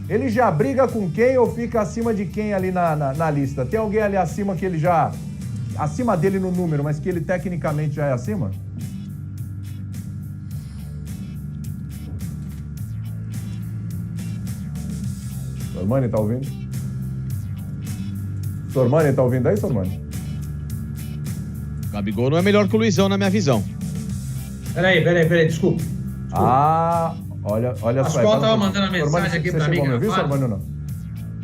Ele já briga com quem ou fica acima de quem ali na lista? Tem alguém ali acima que ele já... acima dele no número, mas que ele tecnicamente já é acima? Sormani, tá ouvindo? Sormani, tá ouvindo aí, Sormani? Gabigol não é melhor que o Luizão, na minha visão. Peraí, desculpa. Olha só. A Pascoal tava mandando a mensagem Sormani, aqui pra mim. Você chegou a me ouvir, Sormani, ou não?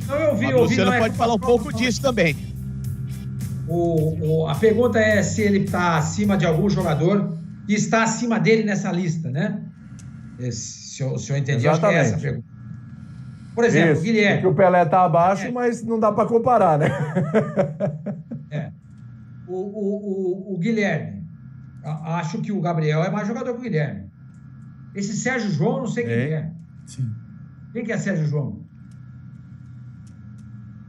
Não, eu ouvi. O Luciano pode falar um pouco disso também. A pergunta é se ele está acima de algum jogador e está acima dele nessa lista, né? Se eu entendi, acho que é essa a pergunta. Por exemplo, o Guilherme. Porque o Pelé está abaixo, mas não dá para comparar, né? O Guilherme. Acho que o Gabriel é mais jogador que o Guilherme. Esse Sérgio João, não sei quem é. Sim. Quem que é Sérgio João?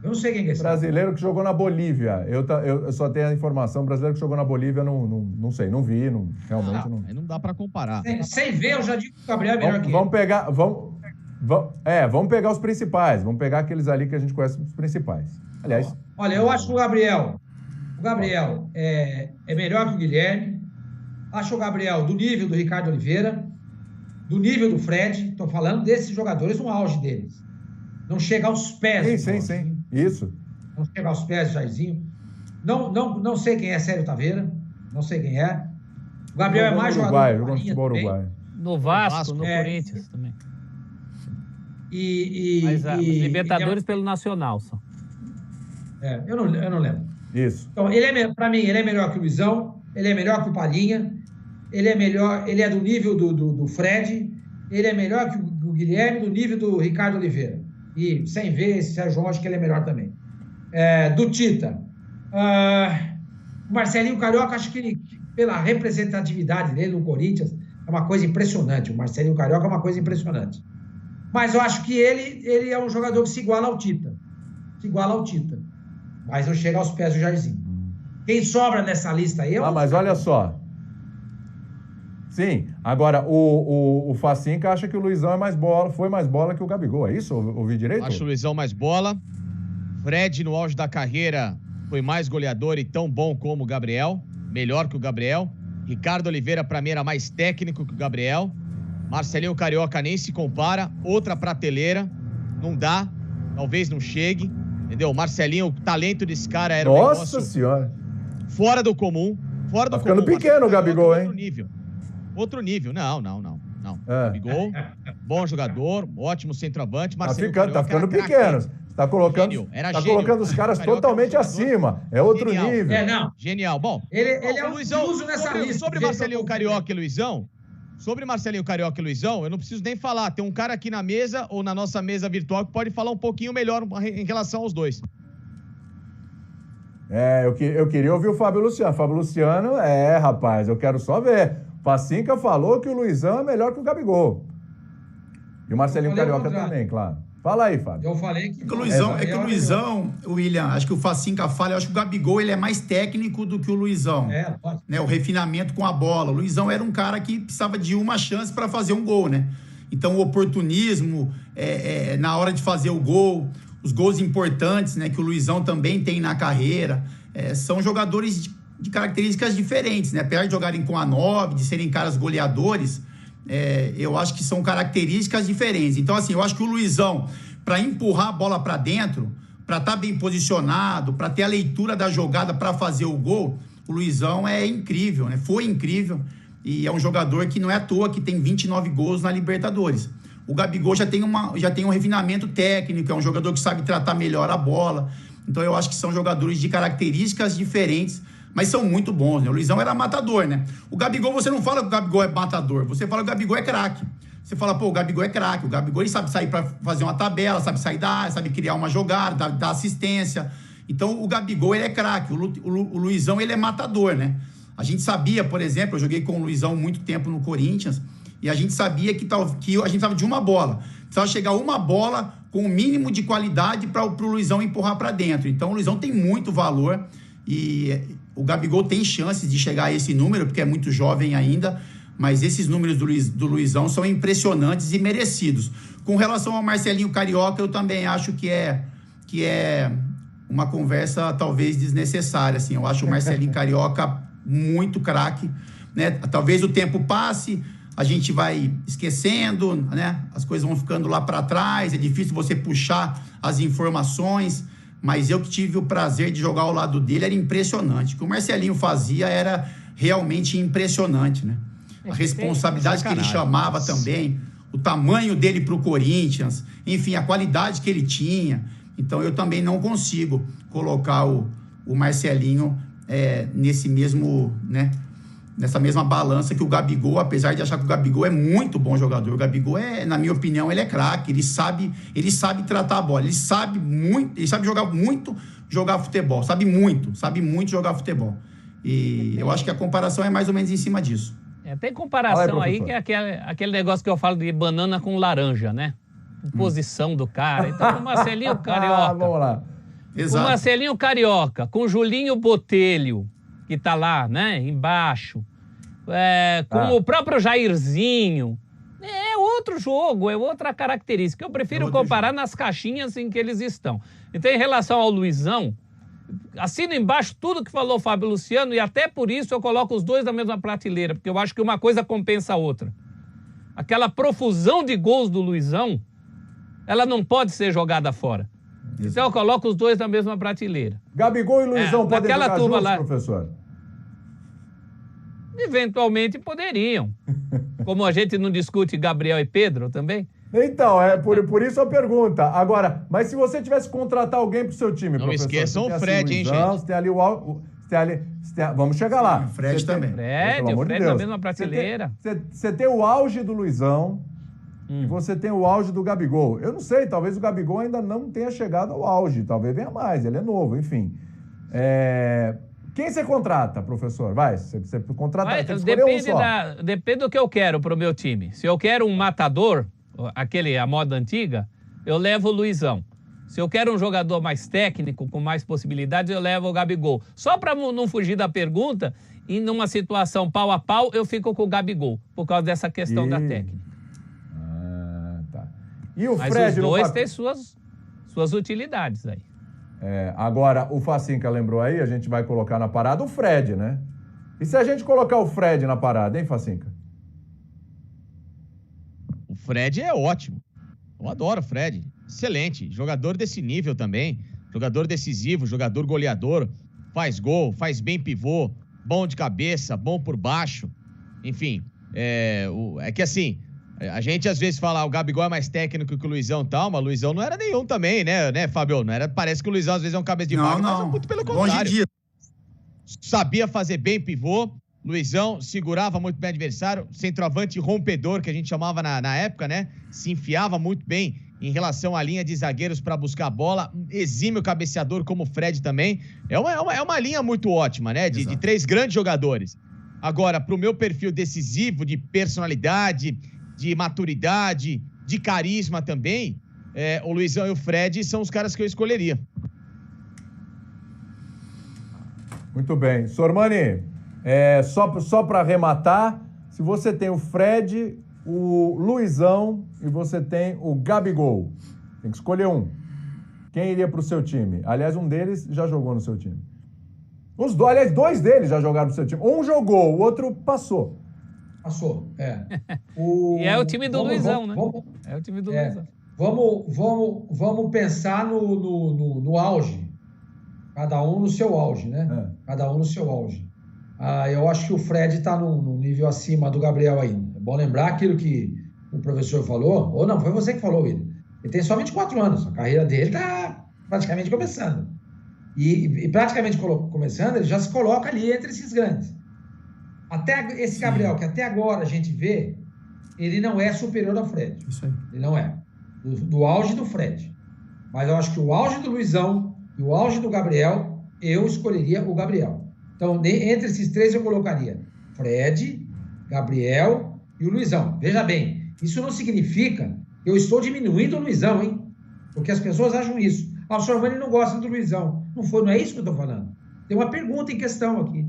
Eu não sei quem que é esse. Brasileiro que jogou na Bolívia. Eu só tenho a informação. Brasileiro que jogou na Bolívia, não sei, não vi, realmente não. Aí não dá pra comparar. Sem ver, eu já digo que o Gabriel é melhor que ele. Vamos pegar os principais. Vamos pegar aqueles ali que a gente conhece, os principais. Aliás... Olha, eu acho que o Gabriel é melhor que o Guilherme. Acho o Gabriel do nível do Ricardo Oliveira, do nível do Fred. Estou falando desses jogadores no auge deles. Não chega aos pés. Sim. Isso. Não chega aos pés do Jairzinho. Não sei quem é Célio Taveira. Não sei quem é. O Gabriel é mais jogador. Jogou no futebol uruguaio. No Vasco, no Corinthians também. Mas os Libertadores pelo Nacional só. Eu não lembro. Isso. Então, para mim, ele é melhor que o Luizão. Ele é melhor que o Palhinha. Ele é do nível do Fred. Ele é melhor que o Guilherme, do nível do Ricardo Oliveira. E sem ver esse Sérgio João, acho que ele é melhor também. Do Tita. O Marcelinho Carioca, acho que ele, pela representatividade dele no Corinthians, é uma coisa impressionante. O Marcelinho Carioca é uma coisa impressionante. Mas eu acho que ele é um jogador que se iguala ao Tita. Mas não chega aos pés do Jairzinho. Quem sobra nessa lista aí é mas olha só. Sim, agora o Facinca acha que o Luizão foi mais bola que o Gabigol, é isso? Ouvi direito? Acho o Luizão mais bola. Fred, no auge da carreira, foi mais goleador e tão bom como o Gabriel. Melhor que o Gabriel. Ricardo Oliveira, pra mim, era mais técnico que o Gabriel. Marcelinho Carioca nem se compara. Outra prateleira. Não dá. Talvez não chegue. Entendeu? Marcelinho, o talento desse cara era um negócio... Nossa Senhora. Fora do comum. Fora do Tá ficando comum. pequeno o Gabigol, hein? Outro nível. Não. Gabigol, bom jogador, ótimo centroavante. Marcelinho Tá ficando pequeno. Tá colocando os caras totalmente acima. É outro nível. Genial. Bom, ele é um Luizão, uso nessa lista. Sobre Marcelinho Carioca e Luizão, eu não preciso nem falar. Tem um cara aqui na mesa ou na nossa mesa virtual que pode falar um pouquinho melhor em relação aos dois. Eu queria ouvir o Fábio Luciano. Fábio Luciano, rapaz, eu quero só ver. Facinca falou que o Luizão é melhor que o Gabigol. E o Marcelinho Carioca também, claro. Fala aí, Fábio. Eu falei que o Luizão, William, acho que o Facinca fala, eu acho que o Gabigol ele é mais técnico do que o Luizão. Né, o refinamento com a bola. O Luizão era um cara que precisava de uma chance para fazer um gol, né? Então, o oportunismo na hora de fazer o gol, os gols importantes, né, que o Luizão também tem na carreira, são jogadores de características diferentes, né? Apesar de jogarem com a 9, de serem caras goleadores, eu acho que são características diferentes. Então, assim, eu acho que o Luizão, para empurrar a bola para dentro, para estar bem posicionado, para ter a leitura da jogada para fazer o gol, o Luizão é incrível, né? Foi incrível e é um jogador que não é à toa que tem 29 gols na Libertadores. O Gabigol já tem um refinamento técnico, é um jogador que sabe tratar melhor a bola. Então, eu acho que são jogadores de características diferentes, mas são muito bons, né? O Luizão era matador, né? O Gabigol, você não fala que o Gabigol é matador, você fala que o Gabigol é craque. Você fala, o Gabigol é craque. O Gabigol, ele sabe sair para fazer uma tabela, sabe sair da área, sabe criar uma jogada, dar assistência. Então, o Gabigol, ele é craque. O Luizão, ele é matador, né? A gente sabia, por exemplo, eu joguei com o Luizão muito tempo no Corinthians, e a gente sabia que a gente precisava de uma bola. Precisava chegar uma bola com o mínimo de qualidade para o Luizão empurrar para dentro. Então, o Luizão tem muito valor e o Gabigol tem chances de chegar a esse número, porque é muito jovem ainda, mas esses números do Luizão são impressionantes e merecidos. Com relação ao Marcelinho Carioca, eu também acho que é uma conversa talvez desnecessária, assim. Eu acho o Marcelinho Carioca muito craque, né? Talvez o tempo passe, a gente vai esquecendo, né? As coisas vão ficando lá para trás, é difícil você puxar as informações, mas eu que tive o prazer de jogar ao lado dele, era impressionante. O que o Marcelinho fazia era realmente impressionante, né? A responsabilidade que ele chamava também, o tamanho dele para o Corinthians, enfim, a qualidade que ele tinha. Então, eu também não consigo colocar o Marcelinho nesse mesmo, né? Nessa mesma balança que o Gabigol, apesar de achar que o Gabigol é muito bom jogador. O Gabigol na minha opinião, ele é craque, ele sabe tratar a bola, ele sabe jogar futebol, sabe muito jogar futebol. E eu acho que a comparação é mais ou menos em cima disso. Tem comparação aí que é aquele negócio que eu falo de banana com laranja, né? Posição do cara. Então, o Marcelinho Carioca. Vamos lá. Exato. O Marcelinho Carioca, com o Julinho Botelho, que tá lá, né, embaixo, com o próprio Jairzinho, é outro jogo, é outra característica. Eu prefiro comparar nas caixinhas em que eles estão. Então, em relação ao Luizão, assino embaixo tudo que falou o Fábio Luciano e até por isso eu coloco os dois na mesma prateleira, porque eu acho que uma coisa compensa a outra. Aquela profusão de gols do Luizão, ela não pode ser jogada fora. Então eu coloco os dois na mesma prateleira. Gabigol e Luizão podem jogar juntos, lá, professor? Eventualmente poderiam. Como a gente não discute Gabriel e Pedro também. Então, por isso a pergunta. Agora, mas se você tivesse que contratar alguém pro seu time, não professor... Não esqueçam o Fred, Luizão, hein, gente? Você tem ali vamos chegar lá. Sim, o Fred também. O Fred na mesma prateleira. Você tem o auge do Luizão... E você tem o auge do Gabigol. Eu não sei, talvez o Gabigol ainda não tenha chegado ao auge. Talvez venha mais, ele é novo, enfim. Quem você contrata, professor? Você contrata, tem que escolher um só. Depende do que eu quero pro meu time. Se eu quero um matador, a moda antiga, eu levo o Luizão. Se eu quero um jogador mais técnico, com mais possibilidades, eu levo o Gabigol. Só para não fugir da pergunta, e numa situação pau a pau, eu fico com o Gabigol, por causa dessa questão da técnica. E o Mas Fred, os dois têm suas utilidades aí. Agora, o Facinca lembrou aí, a gente vai colocar na parada o Fred, né? E se a gente colocar o Fred na parada, hein, Facinca? O Fred é ótimo. Eu adoro o Fred. Excelente. Jogador desse nível também. Jogador decisivo, jogador goleador. Faz gol, faz bem pivô. Bom de cabeça, bom por baixo. Enfim, é que assim, a gente às vezes fala o Gabigol é mais técnico que o Luizão e tal, mas o Luizão não era nenhum também, né, Fábio? Não era, parece que o Luizão às vezes é um cabeça de vaca, mas muito pelo contrário. Longe disso. Sabia fazer bem pivô. Luizão segurava muito bem o adversário, centroavante rompedor, que a gente chamava na época, né? Se enfiava muito bem em relação à linha de zagueiros para buscar a bola. Exímio cabeceador, como o Fred também. É uma linha muito ótima, né? De três grandes jogadores. Agora, para o meu perfil decisivo, de personalidade, de maturidade, de carisma também, o Luizão e o Fred são os caras que eu escolheria. Muito bem. Sormani, só para arrematar, se você tem o Fred, o Luizão e você tem o Gabigol, tem que escolher um. Quem iria para o seu time? Aliás, um deles já jogou no seu time. Aliás, dois deles já jogaram no seu time. Um jogou, o outro passou. Passou, E é o time do Luizão, né? É o time do Luizão. Vamos pensar no auge. Cada um no seu auge, né? Cada um no seu auge. Eu acho que o Fred está num nível acima do Gabriel ainda. É bom lembrar aquilo que o professor falou, ou não, foi você que falou, William. Ele tem só 24 anos, a carreira dele está praticamente começando. E praticamente começando, ele já se coloca ali entre esses grandes. Até esse Gabriel, que até agora a gente vê, ele não é superior ao Fred. Isso aí. Ele não é. Do auge do Fred. Mas eu acho que o auge do Luizão e o auge do Gabriel, eu escolheria o Gabriel. Então, entre esses três eu colocaria Fred, Gabriel e o Luizão. Veja bem, isso não significa que eu estou diminuindo o Luizão, hein? Porque as pessoas acham isso. O Sormani não gosta do Luizão. Não é isso que eu estou falando. Tem uma pergunta em questão aqui.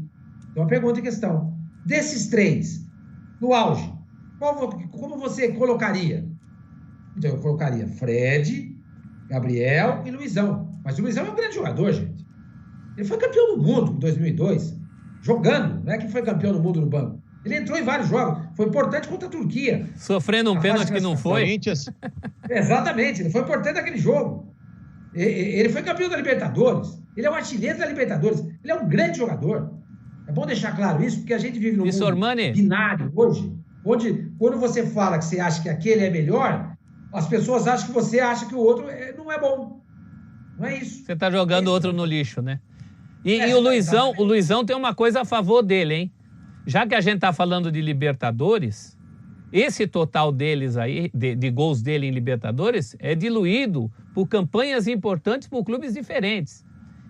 Desses três, no auge, como você colocaria? Então, eu colocaria Fred, Gabriel e Luizão. Mas o Luizão é um grande jogador, gente. Ele foi campeão do mundo em 2002, jogando, não é que foi campeão do mundo no banco. Ele entrou em vários jogos, foi importante contra a Turquia. Sofrendo um pênalti que não foi. Corinthians. Exatamente, ele foi importante naquele jogo. Ele foi campeão da Libertadores, ele é um artilheiro da Libertadores, ele é um grande jogador. É bom deixar claro isso, porque a gente vive num mundo binário hoje, onde quando você fala que você acha que aquele é melhor, as pessoas acham que você acha que o outro não é bom. Não é isso. Você está jogando outro no lixo, né? E o Luizão tem uma coisa a favor dele, hein? Já que a gente está falando de Libertadores, esse total deles aí, de gols dele em Libertadores, é diluído por campanhas importantes por clubes diferentes.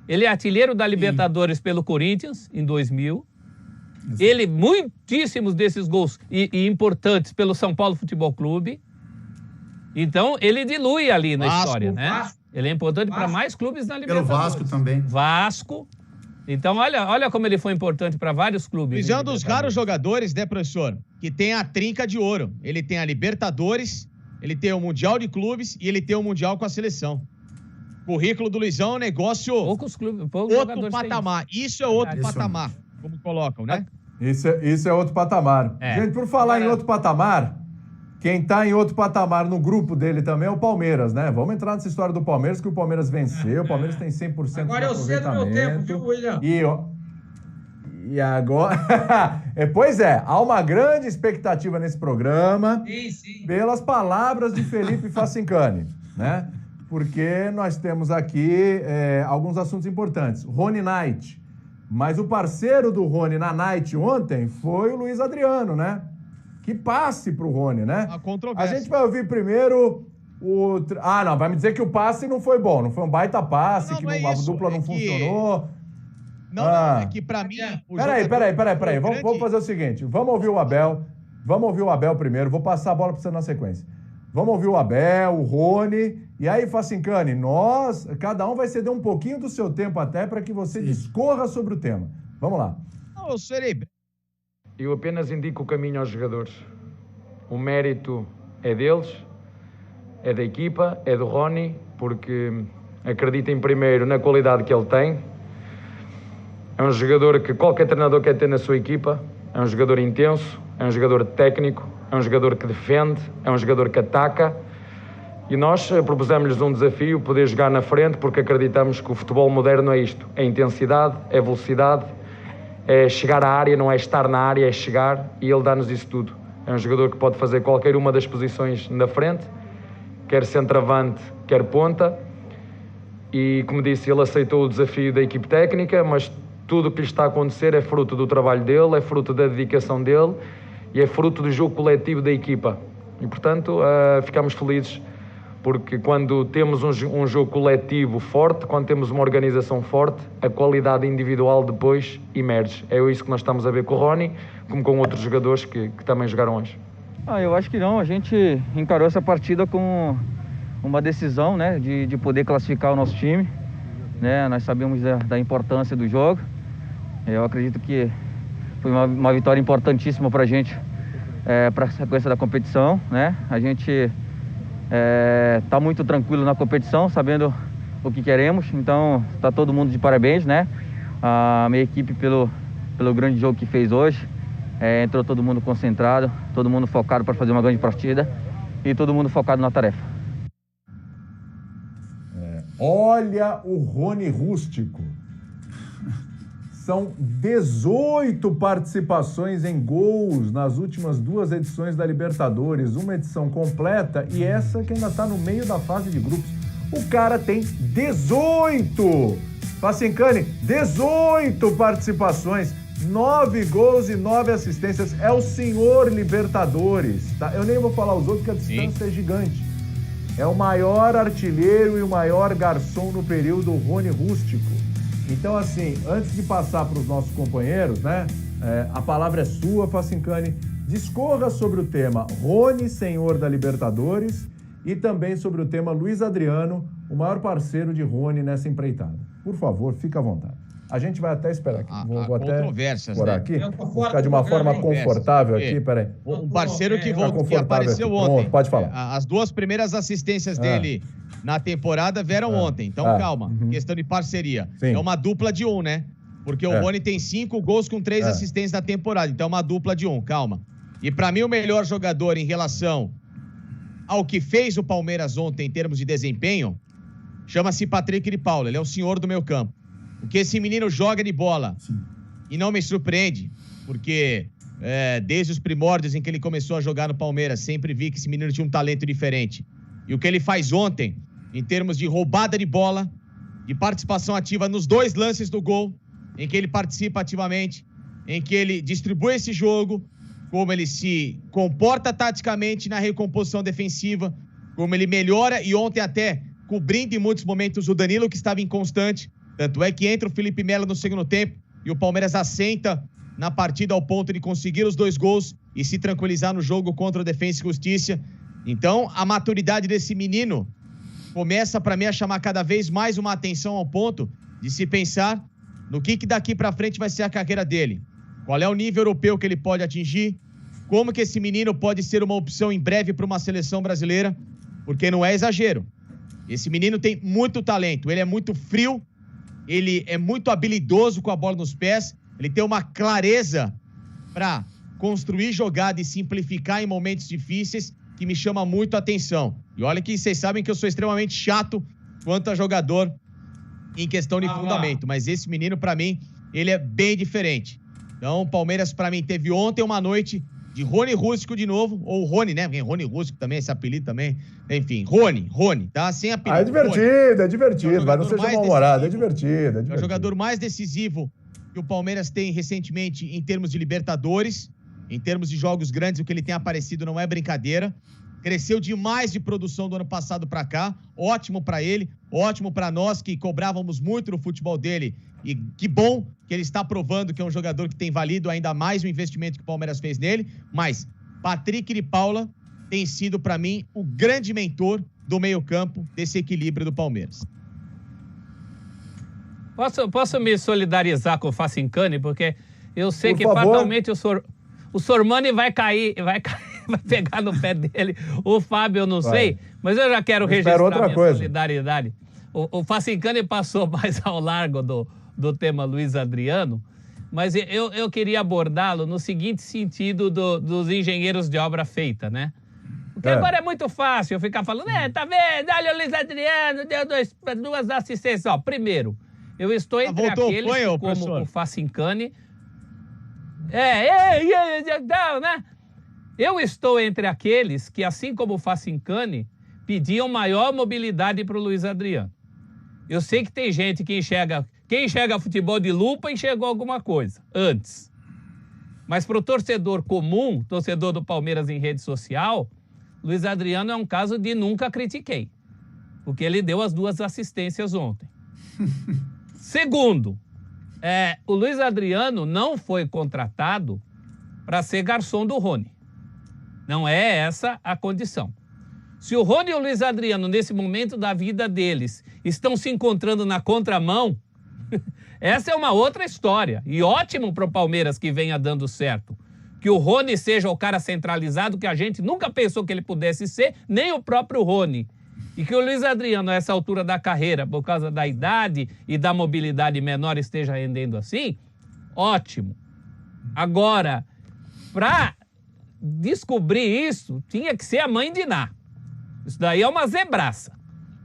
Ele é artilheiro da Libertadores pelo Corinthians, em 2000. Exato. Ele, muitíssimos desses gols e importantes pelo São Paulo Futebol Clube. Então, ele dilui ali na história, né? Ele é importante para mais clubes na Libertadores. Pelo Vasco também. Vasco. Então, olha como ele foi importante para vários clubes. Luiz é um dos raros jogadores, né, professor, que tem a trinca de ouro. Ele tem a Libertadores, ele tem o Mundial de Clubes e ele tem o Mundial com a seleção. O currículo do Luizão é um negócio... Poucos outro patamar. Isso é outro patamar, como colocam, né? Isso é outro patamar. Gente, por falar em outro patamar, quem tá em outro patamar no grupo dele também é o Palmeiras, né? Vamos entrar nessa história do Palmeiras, que o Palmeiras venceu, o Palmeiras tem 100% agora de aproveitamento. Agora eu sei do meu tempo, viu, William? E agora... Pois é, há uma grande expectativa nesse programa pelas palavras de Felipe Facincani, né? Porque nós temos aqui alguns assuntos importantes. Rony Knight. Mas o parceiro do Rony na Night ontem foi o Luiz Adriano, né? Que passe pro Rony, né? A gente vai ouvir primeiro o... não, vai me dizer que o passe não foi bom, não foi um baita passe, a dupla não funcionou. Não, é que pra mim... Peraí. Vamos fazer o seguinte, vamos ouvir o Abel primeiro, vou passar a bola pra você na sequência. Vamos ouvir o Abel, o Rony, e aí, Facincani, cada um vai ceder um pouquinho do seu tempo até para que você discorra sobre o tema. Vamos lá. Não, eu serei... Eu apenas indico o caminho aos jogadores. O mérito é deles, é da equipa, é do Rony, porque acreditem primeiro na qualidade que ele tem. É um jogador que qualquer treinador quer ter na sua equipa. É um jogador intenso, é um jogador técnico, é um jogador que defende, é um jogador que ataca. E nós propusemos-lhes um desafio, poder jogar na frente, porque acreditamos que o futebol moderno é isto. É intensidade, é velocidade, é chegar à área, não é estar na área, é chegar, e ele dá-nos isso tudo. É um jogador que pode fazer qualquer uma das posições na frente, quer centroavante, quer ponta. E, como disse, ele aceitou o desafio da equipe técnica, mas tudo o que lhe está a acontecer é fruto do trabalho dele, é fruto da dedicação dele e é fruto do jogo coletivo da equipa. E, portanto, ficamos felizes porque quando temos um jogo coletivo forte, quando temos uma organização forte, a qualidade individual depois emerge. É isso que nós estamos a ver com o Rony, como com outros jogadores que também jogaram hoje. Eu acho que não. A gente encarou essa partida com uma decisão, né, de poder classificar o nosso time. Né? Nós sabemos da importância do jogo. Eu acredito que foi uma vitória importantíssima para a gente, para a sequência da competição. Né? A gente está muito tranquilo na competição, sabendo o que queremos. Então, está todo mundo de parabéns, né? A minha equipe pelo grande jogo que fez hoje. Entrou todo mundo concentrado, todo mundo focado para fazer uma grande partida e todo mundo focado na tarefa. Olha o Rony Rústico. São 18 participações em gols nas últimas 2 edições da Libertadores. Uma edição completa e essa que ainda está no meio da fase de grupos. O cara tem 18! Facincani, 18 participações, 9 gols e 9 assistências. É o senhor Libertadores, tá? Eu nem vou falar os outros, porque a distância é gigante. É o maior artilheiro e o maior garçom no período, o Rony Rústico. Então, assim, antes de passar para os nossos companheiros, né? A palavra é sua, Facincani. Discorra sobre o tema Rony, senhor da Libertadores, e também sobre o tema Luiz Adriano, o maior parceiro de Rony nessa empreitada. Por favor, fica à vontade. A gente vai até esperar aqui. Vou até morar aqui. Vou ficar de uma forma confortável aqui, peraí. Um parceiro que apareceu ontem. Pronto, pode falar. As 2 primeiras assistências dele na temporada vieram ontem. Então, calma. Questão de parceria. Sim. É uma dupla de 1, né? Porque o Rony tem 5 gols com 3 assistências na temporada. Então, é uma dupla de 1. Calma. E para mim, o melhor jogador em relação ao que fez o Palmeiras ontem em termos de desempenho, chama-se Patrick de Paula. Ele é o senhor do meio campo. O que esse menino joga de bola. Sim. E não me surpreende, porque desde os primórdios em que ele começou a jogar no Palmeiras, sempre vi que esse menino tinha um talento diferente. E o que ele faz ontem, em termos de roubada de bola, de participação ativa nos 2 lances do gol, em que ele participa ativamente, em que ele distribui esse jogo, como ele se comporta taticamente na recomposição defensiva, como ele melhora e ontem até cobrindo em muitos momentos o Danilo, que estava inconstante. Tanto é que entra o Felipe Melo no segundo tempo e o Palmeiras assenta na partida ao ponto de conseguir os 2 gols e se tranquilizar no jogo contra o Defensa e Justiça. Então, a maturidade desse menino começa, para mim, a chamar cada vez mais uma atenção ao ponto de se pensar no que daqui para frente vai ser a carreira dele. Qual é o nível europeu que ele pode atingir? Como que esse menino pode ser uma opção em breve para uma seleção brasileira? Porque não é exagero. Esse menino tem muito talento, ele é muito frio, ele é muito habilidoso com a bola nos pés, ele tem uma clareza para construir jogada e simplificar em momentos difíceis que me chama muito a atenção. E olha que vocês sabem que eu sou extremamente chato quanto a jogador em questão de fundamento, mas esse menino, para mim, ele é bem diferente. Então, o Palmeiras, para mim, teve ontem uma noite de Rony Rústico de novo, ou Rony, né? Rony Rústico também, esse apelido também. Enfim, Rony, tá? Sem apelido. É divertido, mas não seja mal-humorado, é divertido. É o jogador mais decisivo que o Palmeiras tem recentemente em termos de Libertadores, em termos de jogos grandes, o que ele tem aparecido não é brincadeira. Cresceu demais de produção do ano passado para cá, ótimo para ele, ótimo para nós que cobrávamos muito no futebol dele. E que bom que ele está provando que é um jogador que tem valido ainda mais o investimento que o Palmeiras fez nele. Mas Patrick de Paula tem sido, para mim, o grande mentor do meio-campo desse equilíbrio do Palmeiras. Posso me solidarizar com o Facincani? Porque eu sei que fatalmente o Sormani vai cair, vai pegar no pé dele. O Fábio eu não sei, mas eu já quero registrar minha solidariedade. O Facincani passou mais ao largo do tema Luiz Adriano, mas eu queria abordá-lo no seguinte sentido dos engenheiros de obra feita, né? Porque agora é muito fácil eu ficar falando, tá vendo? Olha o Luiz Adriano, deu duas assistências. Ó, primeiro, eu estou entre aqueles que, como o Facincani... né? Eu estou entre aqueles que, assim como o Facincani, pediam maior mobilidade para o Luiz Adriano. Eu sei que tem gente que enxerga... Quem enxerga futebol de lupa enxergou alguma coisa antes. Mas para o torcedor comum, torcedor do Palmeiras em rede social, Luiz Adriano é um caso de nunca critiquei. Porque ele deu as 2 assistências ontem. Segundo, o Luiz Adriano não foi contratado para ser garçom do Rony. Não é essa a condição. Se o Rony e o Luiz Adriano, nesse momento da vida deles, estão se encontrando na contramão, essa é uma outra história. E ótimo para o Palmeiras que venha dando certo. Que o Rony seja o cara centralizado, que a gente nunca pensou que ele pudesse ser, nem o próprio Rony. E que o Luiz Adriano, a essa altura da carreira, por causa da idade e da mobilidade menor, esteja rendendo assim, ótimo. Agora, para descobrir isso, tinha que ser a mãe de Ná. Isso daí é uma zebraça.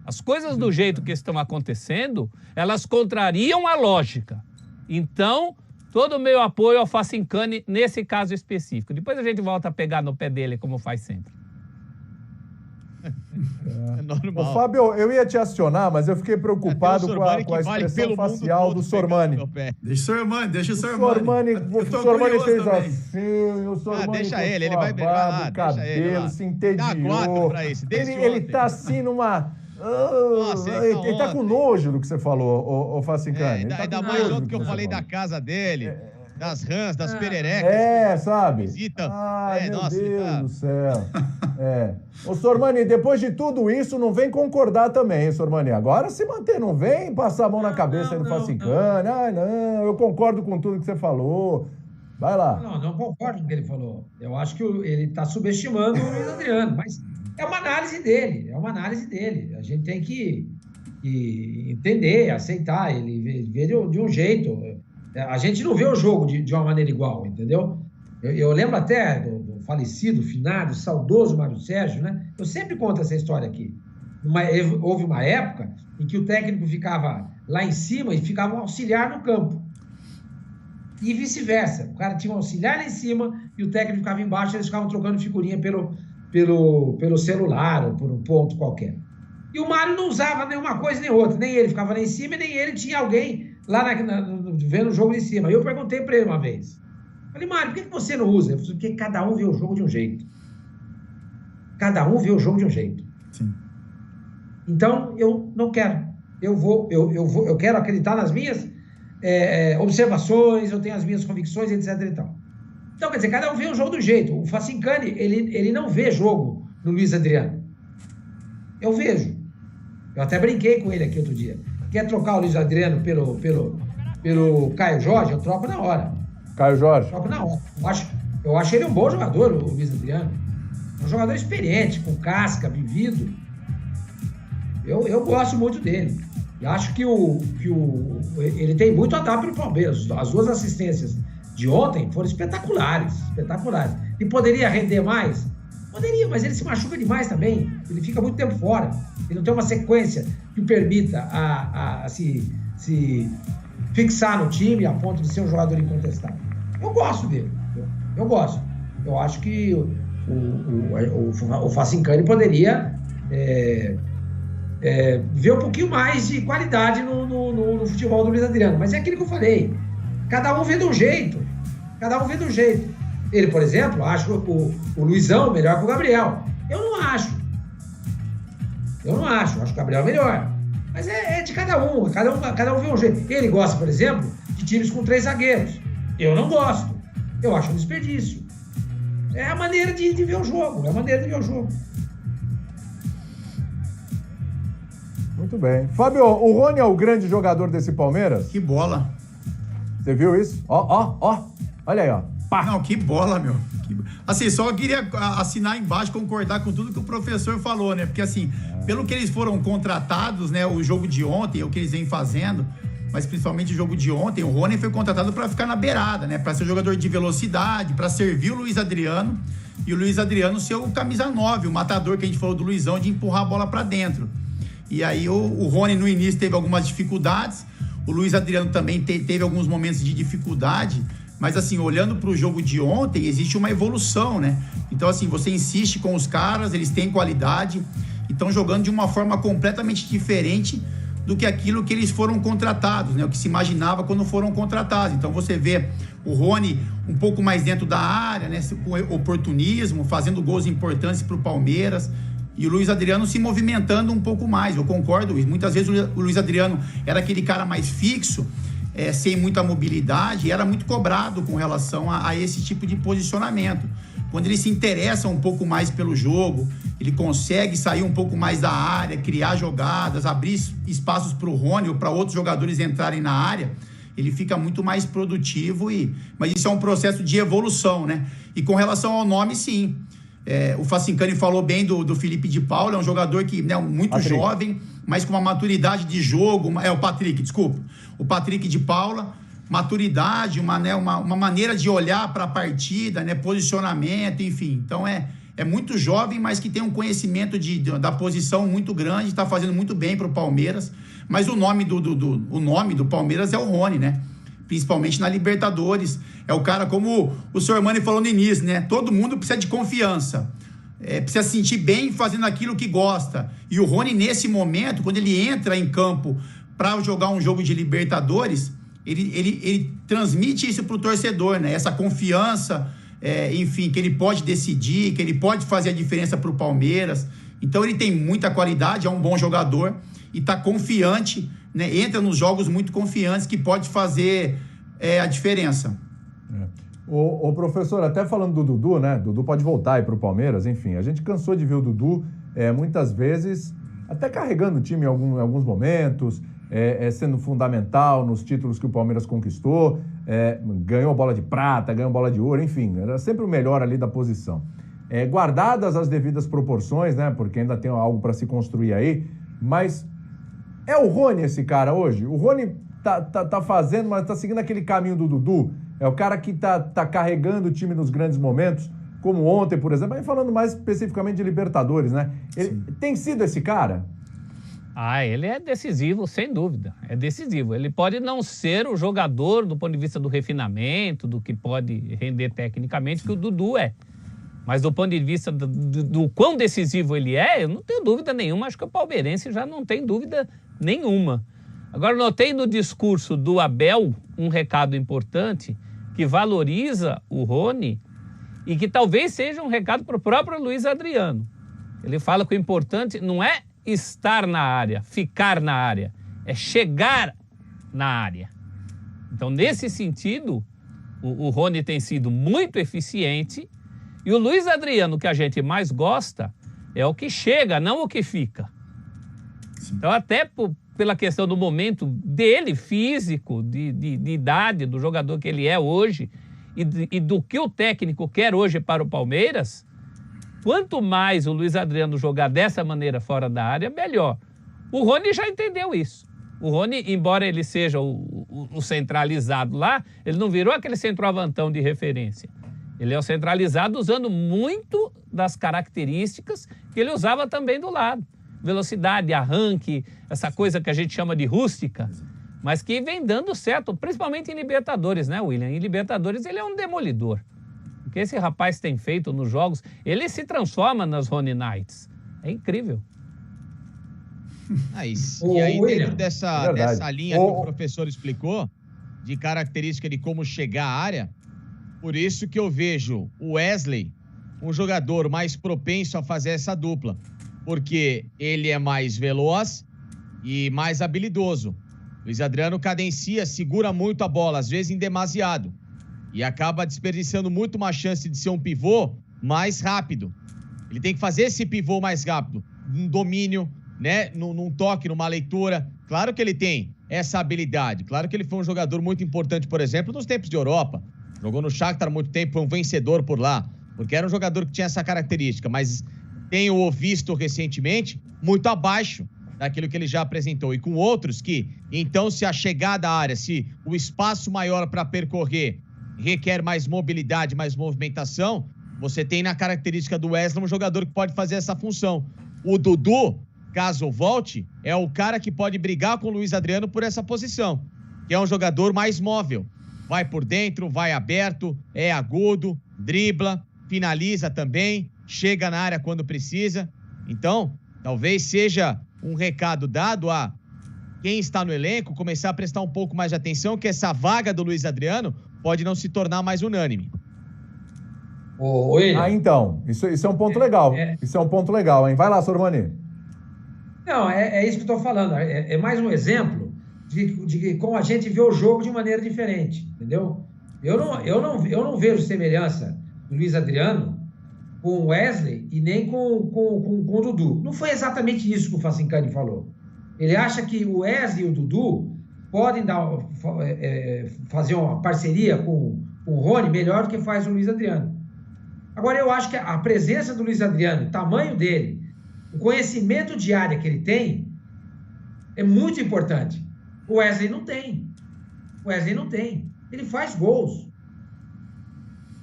As coisas do jeito que estão acontecendo, elas contrariam a lógica. Então, todo o meu apoio ao Facincani nesse caso específico. Depois a gente volta a pegar no pé dele, como faz sempre. É normal. Ô, Fábio, eu ia te acionar, mas eu fiquei preocupado com a expressão facial do Sormani. Deixa o Sormani. O Sormani fez assim, o Sormani deixa ele vai lá, o cabelo, se entediou. Ele tá assim numa... ele tá com nojo do que você falou, o Facincani. Ainda mais outro que eu falei da casa dele, das rãs, das pererecas. Sabe? Meu Deus do céu. Ô, Sormani, depois de tudo isso, não vem concordar também, hein, Sormani? Agora se manter, não vem passar a mão na cabeça aí do Facincani. Não, eu concordo com tudo que você falou. Vai lá. Não concordo com o que ele falou. Eu acho que ele tá subestimando o Luiz Adriano, mas é uma análise dele. A gente tem que entender, aceitar, ele vê de um jeito. A gente não vê o jogo de uma maneira igual, entendeu? Eu lembro até do falecido, finado, saudoso Mário Sérgio, né? Eu sempre conto essa história aqui. Houve uma época em que o técnico ficava lá em cima e ficava um auxiliar no campo. E vice-versa. O cara tinha um auxiliar lá em cima e o técnico ficava embaixo e eles ficavam trocando figurinha pelo celular ou por um ponto qualquer. E o Mário não usava nenhuma coisa nem outra. Nem ele ficava lá em cima, nem ele tinha alguém lá vendo o jogo de cima. Aí eu perguntei para ele uma vez. Falei, Mário, por que você não usa? Ele falou, porque cada um vê o jogo de um jeito. Cada um vê o jogo de um jeito. Sim. Então, eu não quero. Eu quero acreditar nas minhas observações, eu tenho as minhas convicções, etc. e tal. Então, quer dizer, cada um vê o jogo do jeito. O Facincani, ele não vê jogo no Luiz Adriano. Eu vejo. Eu até brinquei com ele aqui outro dia. Quer trocar o Luiz Adriano pelo Caio Jorge? Eu troco na hora. Caio Jorge? Troco na hora. Eu acho ele um bom jogador, o Luiz Adriano. Um jogador experiente, com casca, vivido. Eu gosto muito dele. E acho que ele tem muito a dar para o Palmeiras. As 2 assistências de ontem foram espetaculares. E poderia render mais? Poderia, mas ele se machuca demais também. Ele fica muito tempo fora. Ele não tem uma sequência que o permita a se fixar no time a ponto de ser um jogador incontestável. Eu gosto dele. Eu gosto. Eu acho que o Facincani poderia ver um pouquinho mais de qualidade no futebol do Luiz Adriano. Mas é aquilo que eu falei. Cada um vê de um jeito. Ele, por exemplo, acha o Luizão melhor que o Gabriel. Eu não acho. Acho que o Gabriel é melhor. Mas é de cada um. Cada um vê um jeito. Ele gosta, por exemplo, de times com 3 zagueiros. Eu não gosto. Eu acho um desperdício. É a maneira de ver o jogo. Muito bem. Fábio, o Rony é o grande jogador desse Palmeiras? Que bola. Você viu isso? Ó. Olha aí, ó. Pá. Não, que bola, meu. Assim, só queria assinar embaixo, concordar com tudo que o professor falou, né? Porque, assim, pelo que eles foram contratados, né? O jogo de ontem, o que eles vêm fazendo, mas principalmente o jogo de ontem, o Rony foi contratado para ficar na beirada, né? Para ser jogador de velocidade, para servir o Luiz Adriano. E o Luiz Adriano ser o camisa 9, o matador que a gente falou do Luizão, de empurrar a bola para dentro. E aí o Rony no início teve algumas dificuldades, o Luiz Adriano também teve alguns momentos de dificuldade, mas assim, olhando para o jogo de ontem, existe uma evolução, né? Então assim, você insiste com os caras, eles têm qualidade e estão jogando de uma forma completamente diferente do que aquilo que eles foram contratados, né? O que se imaginava quando foram contratados. Então você vê o Rony um pouco mais dentro da área, né? Com oportunismo, fazendo gols importantes para o Palmeiras. E o Luiz Adriano se movimentando um pouco mais. Eu concordo, Luiz. Muitas vezes o Luiz Adriano era aquele cara mais fixo, sem muita mobilidade, e era muito cobrado com relação a esse tipo de posicionamento. Quando ele se interessa um pouco mais pelo jogo, ele consegue sair um pouco mais da área, criar jogadas, abrir espaços para o Rony ou para outros jogadores entrarem na área, ele fica muito mais produtivo. Mas isso é um processo de evolução, né? E com relação ao nome, sim. O Facincani falou bem do Felipe de Paula, é um jogador que, né, muito jovem, mas com uma maturidade de jogo. O Patrick, desculpa. O Patrick de Paula, maturidade, uma maneira de olhar para a partida, né, posicionamento, enfim. Então é muito jovem, mas que tem um conhecimento da posição muito grande, está fazendo muito bem para o Palmeiras. Mas o nome do Palmeiras é o Rony, né? Principalmente na Libertadores. É o cara, como o Sormani falou no início, né? Todo mundo precisa de confiança. Precisa se sentir bem fazendo aquilo que gosta. E o Rony, nesse momento, quando ele entra em campo para jogar um jogo de Libertadores, ele transmite isso para o torcedor, né? Essa confiança, enfim, que ele pode decidir, que ele pode fazer a diferença para o Palmeiras. Então ele tem muita qualidade, é um bom jogador e está confiante, né? Entra nos jogos muito confiantes, que pode fazer a diferença. O professor, até falando do Dudu, né? Dudu pode voltar aí para o Palmeiras, enfim. A gente cansou de ver o Dudu muitas vezes até carregando o time em alguns momentos, sendo fundamental nos títulos que o Palmeiras conquistou, ganhou bola de prata, ganhou bola de ouro, enfim, era sempre o melhor ali da posição. Guardadas as devidas proporções, né? Porque ainda tem algo para se construir aí, mas é o Rony esse cara hoje? O Rony tá fazendo, mas tá seguindo aquele caminho do Dudu? É o cara que tá carregando o time nos grandes momentos, como ontem, por exemplo, aí falando mais especificamente de Libertadores, né? Ele tem sido esse cara? Ele é decisivo, sem dúvida. É decisivo. Ele pode não ser o jogador do ponto de vista do refinamento, do que pode render tecnicamente, que o Dudu é. Mas do ponto de vista do quão decisivo ele eu não tenho dúvida nenhuma. Acho que o palmeirense já não tem dúvida nenhuma. Agora, notei no discurso do Abel um recado importante que valoriza o Rony e que talvez seja um recado para o próprio Luiz Adriano. Ele fala que o importante não é estar na área, ficar na área, é chegar na área. Então, nesse sentido, o Rony tem sido muito eficiente e o Luiz Adriano, que a gente mais gosta, é o que chega, não o que fica. Então, até pela questão do momento dele, físico, de idade, do jogador que ele é hoje e do que o técnico quer hoje para o Palmeiras, quanto mais o Luiz Adriano jogar dessa maneira fora da área, melhor. O Rony já entendeu isso. O Rony, embora ele seja o centralizado lá, ele não virou aquele centroavantão de referência. Ele é o centralizado usando muito das características que ele usava também do lado. Velocidade, arranque, essa coisa que a gente chama de rústica, mas que vem dando certo, principalmente em Libertadores, né, William? Em Libertadores ele é um demolidor. O que esse rapaz tem feito nos jogos, ele se transforma nas Rony Nights. É incrível. E aí, dentro dessa linha que o professor explicou, de característica de como chegar à área, por isso que eu vejo o Wesley um jogador mais propenso a fazer essa dupla, porque ele é mais veloz e mais habilidoso. Luiz Adriano cadencia, segura muito a bola, às vezes em demasiado, e acaba desperdiçando muito uma chance de ser um pivô mais rápido. Ele tem que fazer esse pivô mais rápido, um domínio, né, num toque, numa leitura. Claro que ele tem essa habilidade, claro que ele foi um jogador muito importante, por exemplo, nos tempos de Europa. Jogou no Shakhtar há muito tempo, foi um vencedor por lá. porque era um jogador que tinha essa característica, mas tenho visto recentemente muito abaixo daquilo que ele já apresentou. E com outros que, então, se a chegada à área, se o espaço maior para percorrer requer mais mobilidade, mais movimentação, você tem na característica do Wesley um jogador que pode fazer essa função. O Dudu, caso volte, é o cara que pode brigar com o Luiz Adriano por essa posição, que é um jogador mais móvel. Vai por dentro, vai aberto, é agudo, dribla, finaliza também, chega na área quando precisa. Então, talvez seja um recado dado a quem está no elenco começar a prestar um pouco mais de atenção, que essa vaga do Luiz Adriano pode não se tornar mais unânime. Então, isso é um ponto legal. Isso é um ponto legal, hein? Vai lá, Sormani. Não, é isso que eu estou falando. É mais um exemplo de como a gente vê o jogo de maneira diferente, entendeu? Eu não vejo semelhança do Luiz Adriano com o Wesley e nem com o Dudu. Não foi exatamente isso que o Facincani falou. Ele acha que o Wesley e o Dudu podem fazer uma parceria com o Rony melhor do que faz o Luiz Adriano. Agora, eu acho que a presença do Luiz Adriano, o tamanho dele, o conhecimento de área que ele tem, é muito importante. O Wesley não tem. Ele faz gols.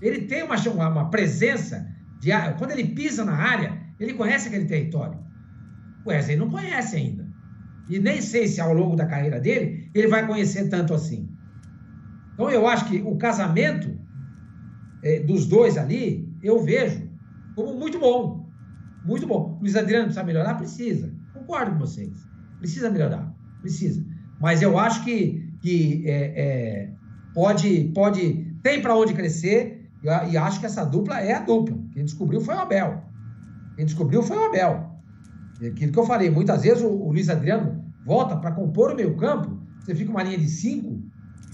Ele tem uma presença de área. Quando ele pisa na área, ele conhece aquele território. O Wesley não conhece ainda. E nem sei se ao longo da carreira dele, ele vai conhecer tanto assim. Então, eu acho que o casamento dos dois ali, eu vejo como muito bom. Muito bom. Luiz Adriano precisa melhorar? Precisa. Concordo com vocês. Precisa melhorar. Precisa. Mas eu acho que tem para onde crescer e acho que essa dupla é a dupla. Quem descobriu foi o Abel. Aquilo que eu falei, muitas vezes o Luiz Adriano volta para compor o meio-campo, você fica uma linha de 5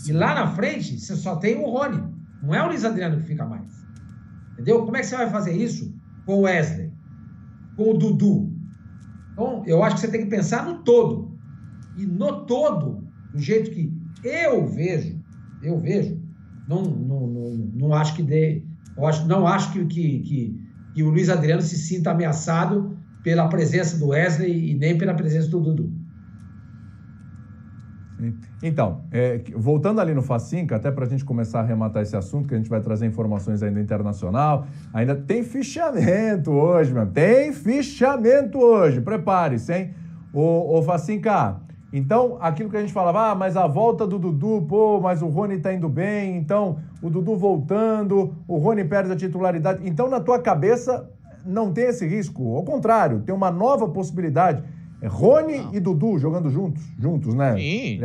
e lá na frente você só tem o Rony. Não é o Luiz Adriano que fica mais. Entendeu? Como é que você vai fazer isso com o Wesley? Com o Dudu? Então, eu acho que você tem que pensar no todo. E no todo, do jeito que eu vejo, não acho que dê. Não acho que o Luiz Adriano se sinta ameaçado pela presença do Wesley e nem pela presença do Dudu. Então, voltando ali no Facinca, até para a gente começar a arrematar esse assunto, que a gente vai trazer informações ainda internacional, ainda tem fichamento hoje, meu. Prepare-se, hein? Ô Facinca, então, aquilo que a gente falava, mas a volta do Dudu, mas o Rony tá indo bem, então, o Dudu voltando, o Rony perde a titularidade. Então, na tua cabeça, não tem esse risco. Ao contrário, tem uma nova possibilidade. Rony e Dudu jogando juntos, né? Sim,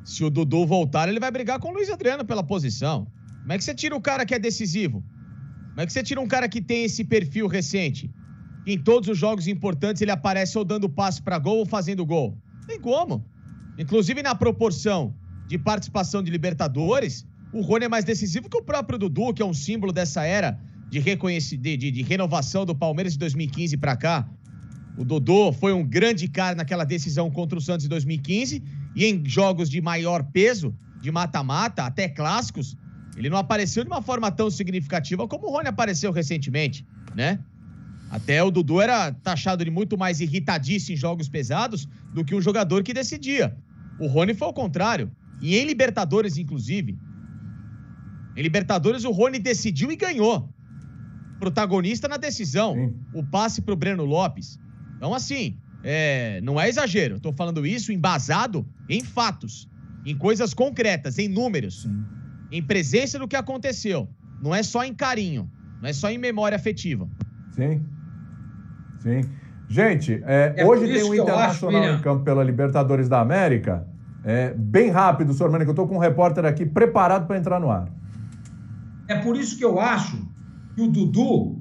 se o Dudu voltar, ele vai brigar com o Luiz Adriano pela posição. Como é que você tira o cara que é decisivo? Como é que você tira um cara que tem esse perfil recente? Que em todos os jogos importantes ele aparece ou dando passe para gol ou fazendo gol? Não tem como. Inclusive na proporção de participação de Libertadores, o Rony é mais decisivo que o próprio Dudu, que é um símbolo dessa era de renovação do Palmeiras de 2015 para cá. O Dudu foi um grande cara naquela decisão contra o Santos em 2015 e em jogos de maior peso, de mata-mata, até clássicos, ele não apareceu de uma forma tão significativa como o Rony apareceu recentemente, né? Até o Dudu era taxado de muito mais irritadiço em jogos pesados do que um jogador que decidia. O Rony foi o contrário. E em Libertadores, inclusive. Em Libertadores, o Rony decidiu e ganhou. Protagonista na decisão. Sim. O passe pro Breno Lopes. Então, assim, não é exagero. Estou falando isso embasado em fatos, em coisas concretas, em números, em presença do que aconteceu. Não é só em carinho, não é só em memória afetiva. Sim. Gente, hoje tem um Internacional em campo pela Libertadores da América. Bem rápido, Sormani, que eu estou com um repórter aqui preparado para entrar no ar. É por isso que eu acho que o Dudu,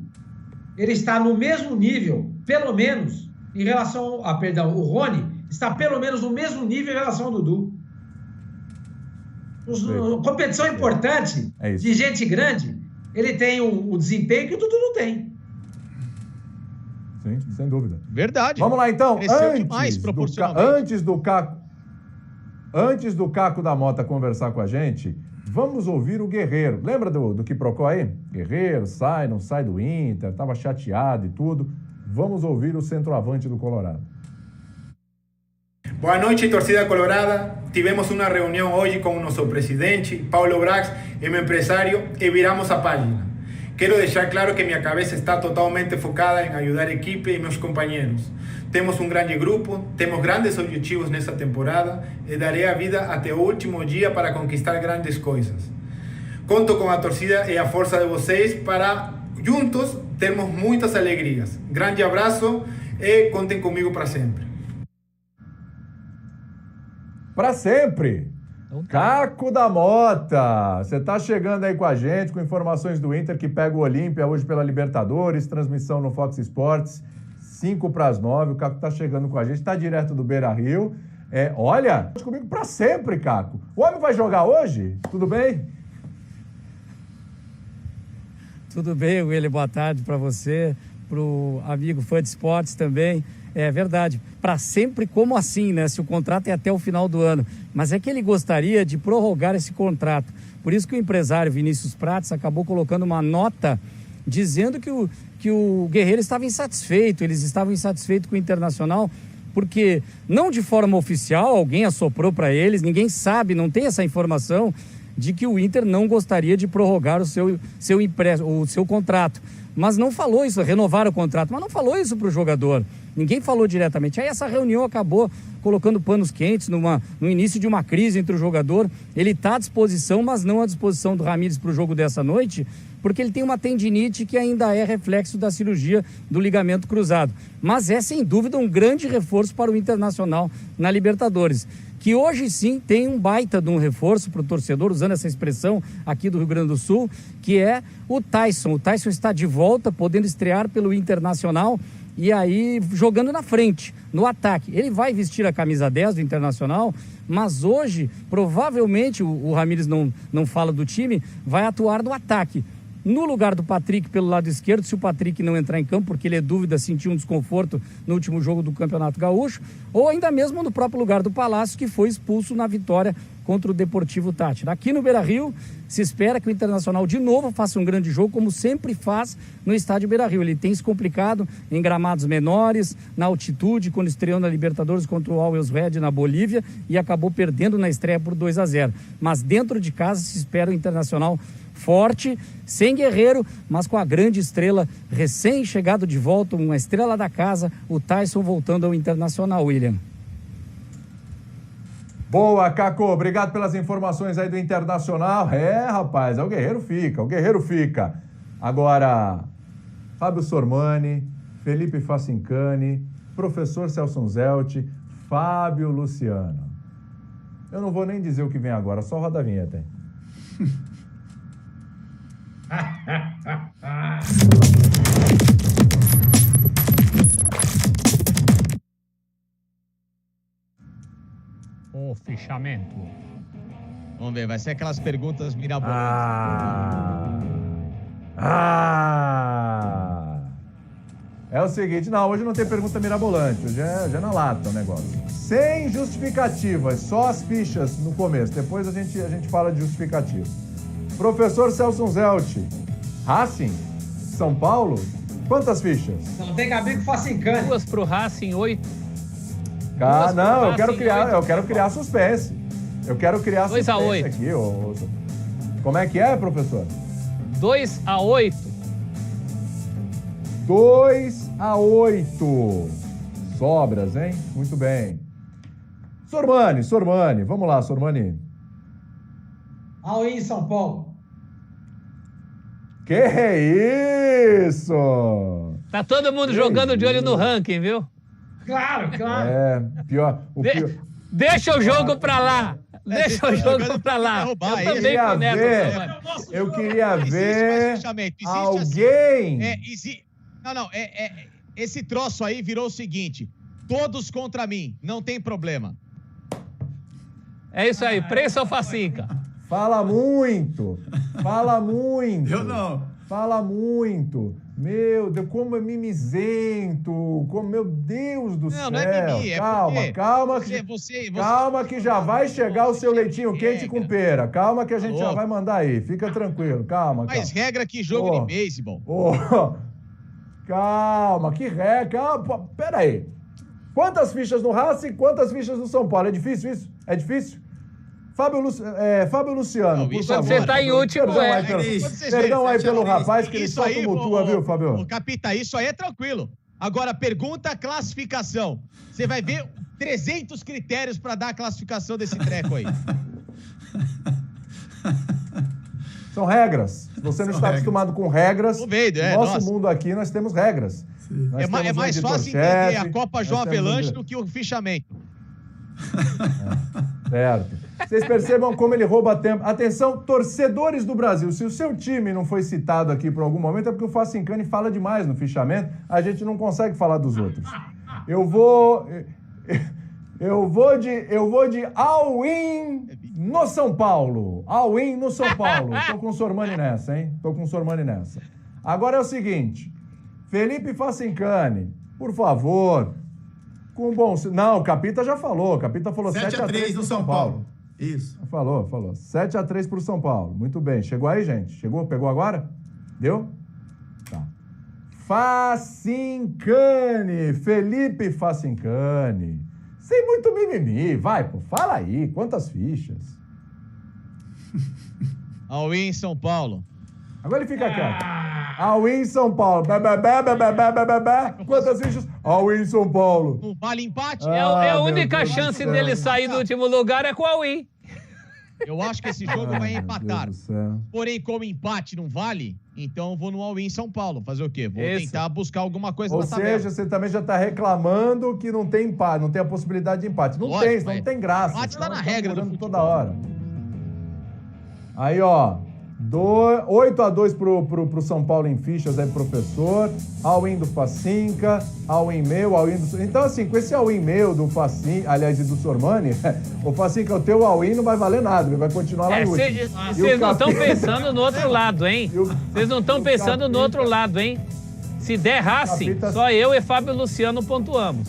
ele está no mesmo nível, pelo menos, em relação o Rony está pelo menos no mesmo nível em relação ao Dudu. Competição importante, de gente grande, ele tem o desempenho que o Dudu não tem. Sim, sem dúvida. Verdade. Vamos lá, então. Antes do proporcionalmente. Caco da Mota conversar com a gente, Vamos ouvir o Guerreiro. Lembra do Quiprocó aí? Guerreiro, sai, não sai do Inter, tava chateado e tudo. Vamos ouvir o centroavante do Colorado. Boa noite, torcida colorada. Tivemos uma reunião hoje com o nosso presidente, Paulo Brax, e meu empresário, e viramos a página. Quero deixar claro que minha cabeça está totalmente focada em ajudar a equipe e meus companheiros. Temos um grande grupo, temos grandes objetivos nessa temporada e darei a vida até o último dia para conquistar grandes coisas. Conto com a torcida e a força de vocês para, juntos, termos muitas alegrias. Grande abraço e contem comigo para sempre. Para sempre! Caco da Mota, você tá chegando aí com a gente, com informações do Inter, que pega o Olímpia hoje pela Libertadores, transmissão no Fox Sports, 8:55, o Caco tá chegando com a gente, tá direto do Beira-Rio. Olha, comigo para sempre, Caco. O homem vai jogar hoje? Tudo bem? Tudo bem, William, boa tarde para você, pro amigo fã de esportes também. É verdade, para sempre como assim, né? Se o contrato é até o final do ano. Mas é que ele gostaria de prorrogar esse contrato. Por isso que o empresário Vinícius Prates acabou colocando uma nota dizendo que o Guerreiro estava insatisfeito, eles estavam insatisfeitos com o Internacional, porque não de forma oficial, alguém assoprou para eles, ninguém sabe, não tem essa informação de que o Inter não gostaria de prorrogar o seu contrato. Mas não falou isso, renovar o contrato, mas não falou isso para o jogador. Ninguém falou diretamente. Aí essa reunião acabou colocando panos quentes no início de uma crise entre o jogador. Ele está à disposição, mas não à disposição do Ramires para o jogo dessa noite, porque ele tem uma tendinite que ainda é reflexo da cirurgia do ligamento cruzado. Mas é, sem dúvida, um grande reforço para o Internacional na Libertadores, que hoje sim tem um baita de um reforço para o torcedor, usando essa expressão aqui do Rio Grande do Sul, que é o Tyson. O Tyson está de volta, podendo estrear pelo Internacional e aí jogando na frente, no ataque. Ele vai vestir a camisa 10 do Internacional, mas hoje, provavelmente, o Ramires não fala do time, vai atuar no ataque. No lugar do Patrick pelo lado esquerdo, se o Patrick não entrar em campo, porque ele é dúvida, sentiu um desconforto no último jogo do Campeonato Gaúcho, ou ainda mesmo no próprio lugar do Palácio, que foi expulso na vitória contra o Deportivo Táchira. Aqui no Beira-Rio, se espera que o Internacional de novo faça um grande jogo, como sempre faz no estádio Beira-Rio. Ele tem se complicado em gramados menores, na altitude, quando estreou na Libertadores contra o Always Red na Bolívia e acabou perdendo na estreia por 2-0. Mas dentro de casa se espera o Internacional forte, sem Guerreiro, mas com a grande estrela recém-chegado de volta, uma estrela da casa, o Tyson voltando ao Internacional, William. Boa, Caco, obrigado pelas informações aí do Internacional. Rapaz, o Guerreiro fica. Agora, Fábio Sormani, Felipe Facincani, professor Celso Zelt, Fábio Luciano. Eu não vou nem dizer o que vem agora, só roda a vinheta aí. O fichamento. Vamos ver, vai ser aquelas perguntas mirabolantes. É o seguinte, não, hoje não tem pergunta mirabolante, hoje é na lata o negócio. Sem justificativas, só as fichas no começo, depois a gente fala de justificativa. Professor Celso Zelt, Racing, São Paulo, quantas fichas? Não tem que abrir com Facincani. 2 pro Racing, 8. Não, eu quero criar suspense. Eu quero criar 2 a 8 aqui. Como é que é, professor? 2 a 8. 2 a 8. Sobras, hein? Muito bem. Sormani, vamos lá, Sormani. All in São Paulo. Que é isso? Tá todo mundo jogando de olho no ranking, viu? Claro. Pior. Deixa o jogo pra lá. Deixa o jogo pra lá. Eu também conecto. Eu queria ver alguém... Esse troço aí virou o seguinte: todos contra mim, não tem problema. É isso aí, preço ou facinca? Fala muito. Eu não. Fala muito. Meu Deus, como é mimizento. Meu Deus do céu. Não é mimi, calma. Calma que já vai chegar o seu leitinho quente com pera. Calma que a gente já vai mandar aí. Fica tranquilo, calma. Mas regra que jogo de beisebol. Calma, que regra. Pera aí. Quantas fichas no Racing e quantas fichas no São Paulo? É difícil isso? É difícil? Fábio Luciano, por favor. Você tá em último, Perdão aí pelo rapaz que ele só tumultua, viu, Fábio? Capita, isso aí é tranquilo. Agora, pergunta a classificação. Você vai ver 300 critérios pra dar a classificação desse treco aí. São regras. Se você não está acostumado com regras, no nosso mundo aqui nós temos regras. É mais fácil entender a Copa João Avelanche do que o fichamento. Certo. Vocês percebam como ele rouba tempo. Atenção, torcedores do Brasil. Se o seu time não foi citado aqui por algum momento, é porque o Facincani fala demais no fichamento. A gente não consegue falar dos outros. Eu vou de all-in no São Paulo. All-in no São Paulo. Tô com o Sormani nessa, hein? Agora é o seguinte. Felipe Facincani, por favor, com bom... Não, o Capita já falou. O Capita falou 7-3 no São Paulo. Isso. Falou. 7-3 pro São Paulo. Muito bem. Chegou aí, gente? Chegou? Pegou agora? Deu? Tá. Facincani. Felipe Facincani. Sem muito mimimi. Vai, pô. Fala aí. Quantas fichas? All-in São Paulo. Agora ele fica quieto. All-in São Paulo. Quantas fichas? All-in São Paulo. Não vale empate? A única chance dele sair do último lugar é com a all-in. Eu acho que esse jogo vai empatar. Porém, como empate não vale, então eu vou no all-in São Paulo. Fazer o quê? Vou tentar buscar alguma coisa na tabela. Ou seja, você também já tá reclamando que não tem empate, não tem a possibilidade de empate. Não tem, não tem graça. Empate tá na regra do futebol. Toda hora. Aí, ó. 8-2 pro São Paulo em fichas aí, professor. All-in do Facinca, all-in meu, all-in do... Então, assim, com esse all-in meu do Facinca, aliás, e do Sormani, o Facinca, o teu all-in não vai valer nada, ele vai continuar lá no último. Vocês não estão pensando no outro lado, hein? Vocês não estão pensando no outro lado, hein? Se der Racing, só eu e Fábio Luciano pontuamos.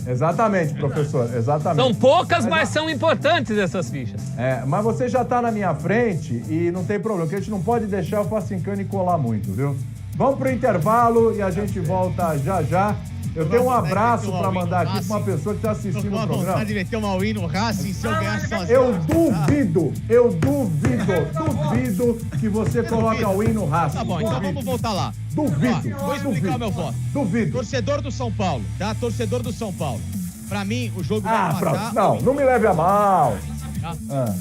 Exatamente, professor, exatamente. São poucas, mas são importantes essas fichas. Mas você já tá na minha frente e não tem problema, porque a gente não pode deixar o Facincani colar muito, viu? Vamos pro intervalo e a gente volta já. Eu tenho um abraço pra mandar aqui pra uma pessoa que tá assistindo o programa. Vontade de meter uma all-in no Racing se eu ganhar sozinho. Eu duvido que você coloque all-in no Racing. Tá bom, então vamos voltar lá. Duvido. Vou explicar o meu voto. Duvido. Torcedor do São Paulo, tá? Torcedor do São Paulo. Pra mim, o jogo vai empatar. Não me leve a mal.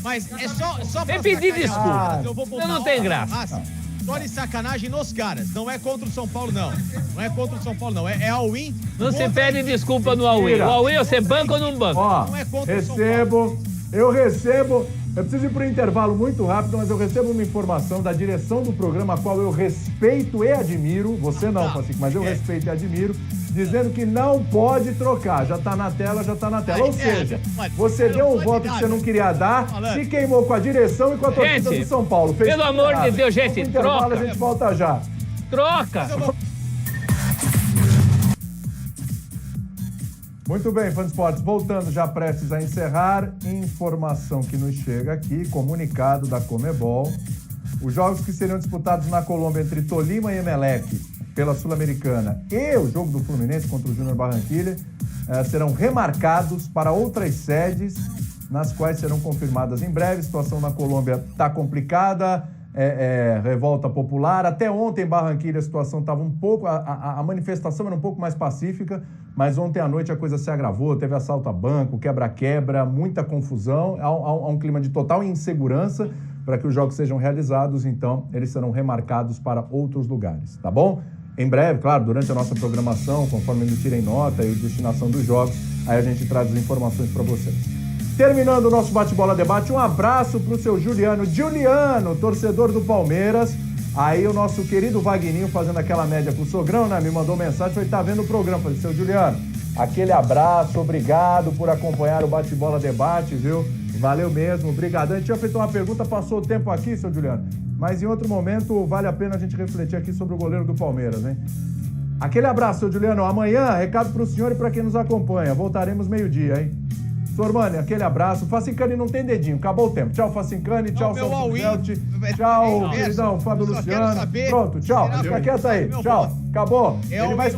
Mas é só pra pedir desculpa. Não tem graça. Só de sacanagem nos caras. Não é contra o São Paulo, não. Não é contra o São Paulo, não. É all-in. Não se pede desculpa no all-in. O all-in você banca ou não banca? Não é contra o São Paulo. Eu preciso ir para um intervalo muito rápido, mas eu recebo uma informação da direção do programa, a qual eu respeito e admiro. Você não, Facincani, mas eu respeito e admiro. Dizendo que não pode trocar. Já tá na tela. Ou seja, você deu um voto que você não queria dar, se queimou com a direção e com a torcida do São Paulo. Pelo amor de Deus, gente, troca. A gente volta já. Troca. Muito bem, Fã de Esportes, voltando já prestes a encerrar, informação que nos chega aqui, comunicado da Conmebol. Os jogos que seriam disputados na Colômbia entre Tolima e Emelec pela Sul-Americana e o jogo do Fluminense contra o Júnior Barranquilla serão remarcados para outras sedes, nas quais serão confirmadas em breve. A situação na Colômbia está complicada, revolta popular. Até ontem em Barranquilla a situação estava um pouco... A manifestação era um pouco mais pacífica, mas ontem à noite a coisa se agravou, teve assalto a banco, quebra-quebra, muita confusão, há um clima de total insegurança para que os jogos sejam realizados, então eles serão remarcados para outros lugares, tá bom? Em breve, claro, durante a nossa programação, conforme emitirem nota e destinação dos jogos, aí a gente traz as informações para vocês. Terminando o nosso bate-bola debate, um abraço pro seu Juliano, torcedor do Palmeiras. Aí o nosso querido Vagninho fazendo aquela média com o sogrão, né? Me mandou mensagem, foi estar vendo o programa. Falei, seu Juliano, aquele abraço, obrigado por acompanhar o bate-bola debate, viu? Valeu mesmo, obrigadão. A gente tinha feito uma pergunta, passou o tempo aqui, seu Juliano. Mas em outro momento vale a pena a gente refletir aqui sobre o goleiro do Palmeiras, hein? Aquele abraço, seu Juliano. Amanhã, recado pro senhor e pra quem nos acompanha. Voltaremos meio-dia, hein? Sormani, aquele abraço. Facincani não tem dedinho, acabou o tempo. Tchau, Facincani, tchau, Celso Zelt. Tchau, queridão, Fábio Luciano. Pronto, tchau. Fica quieto aí. Tchau, acabou. Ele vai...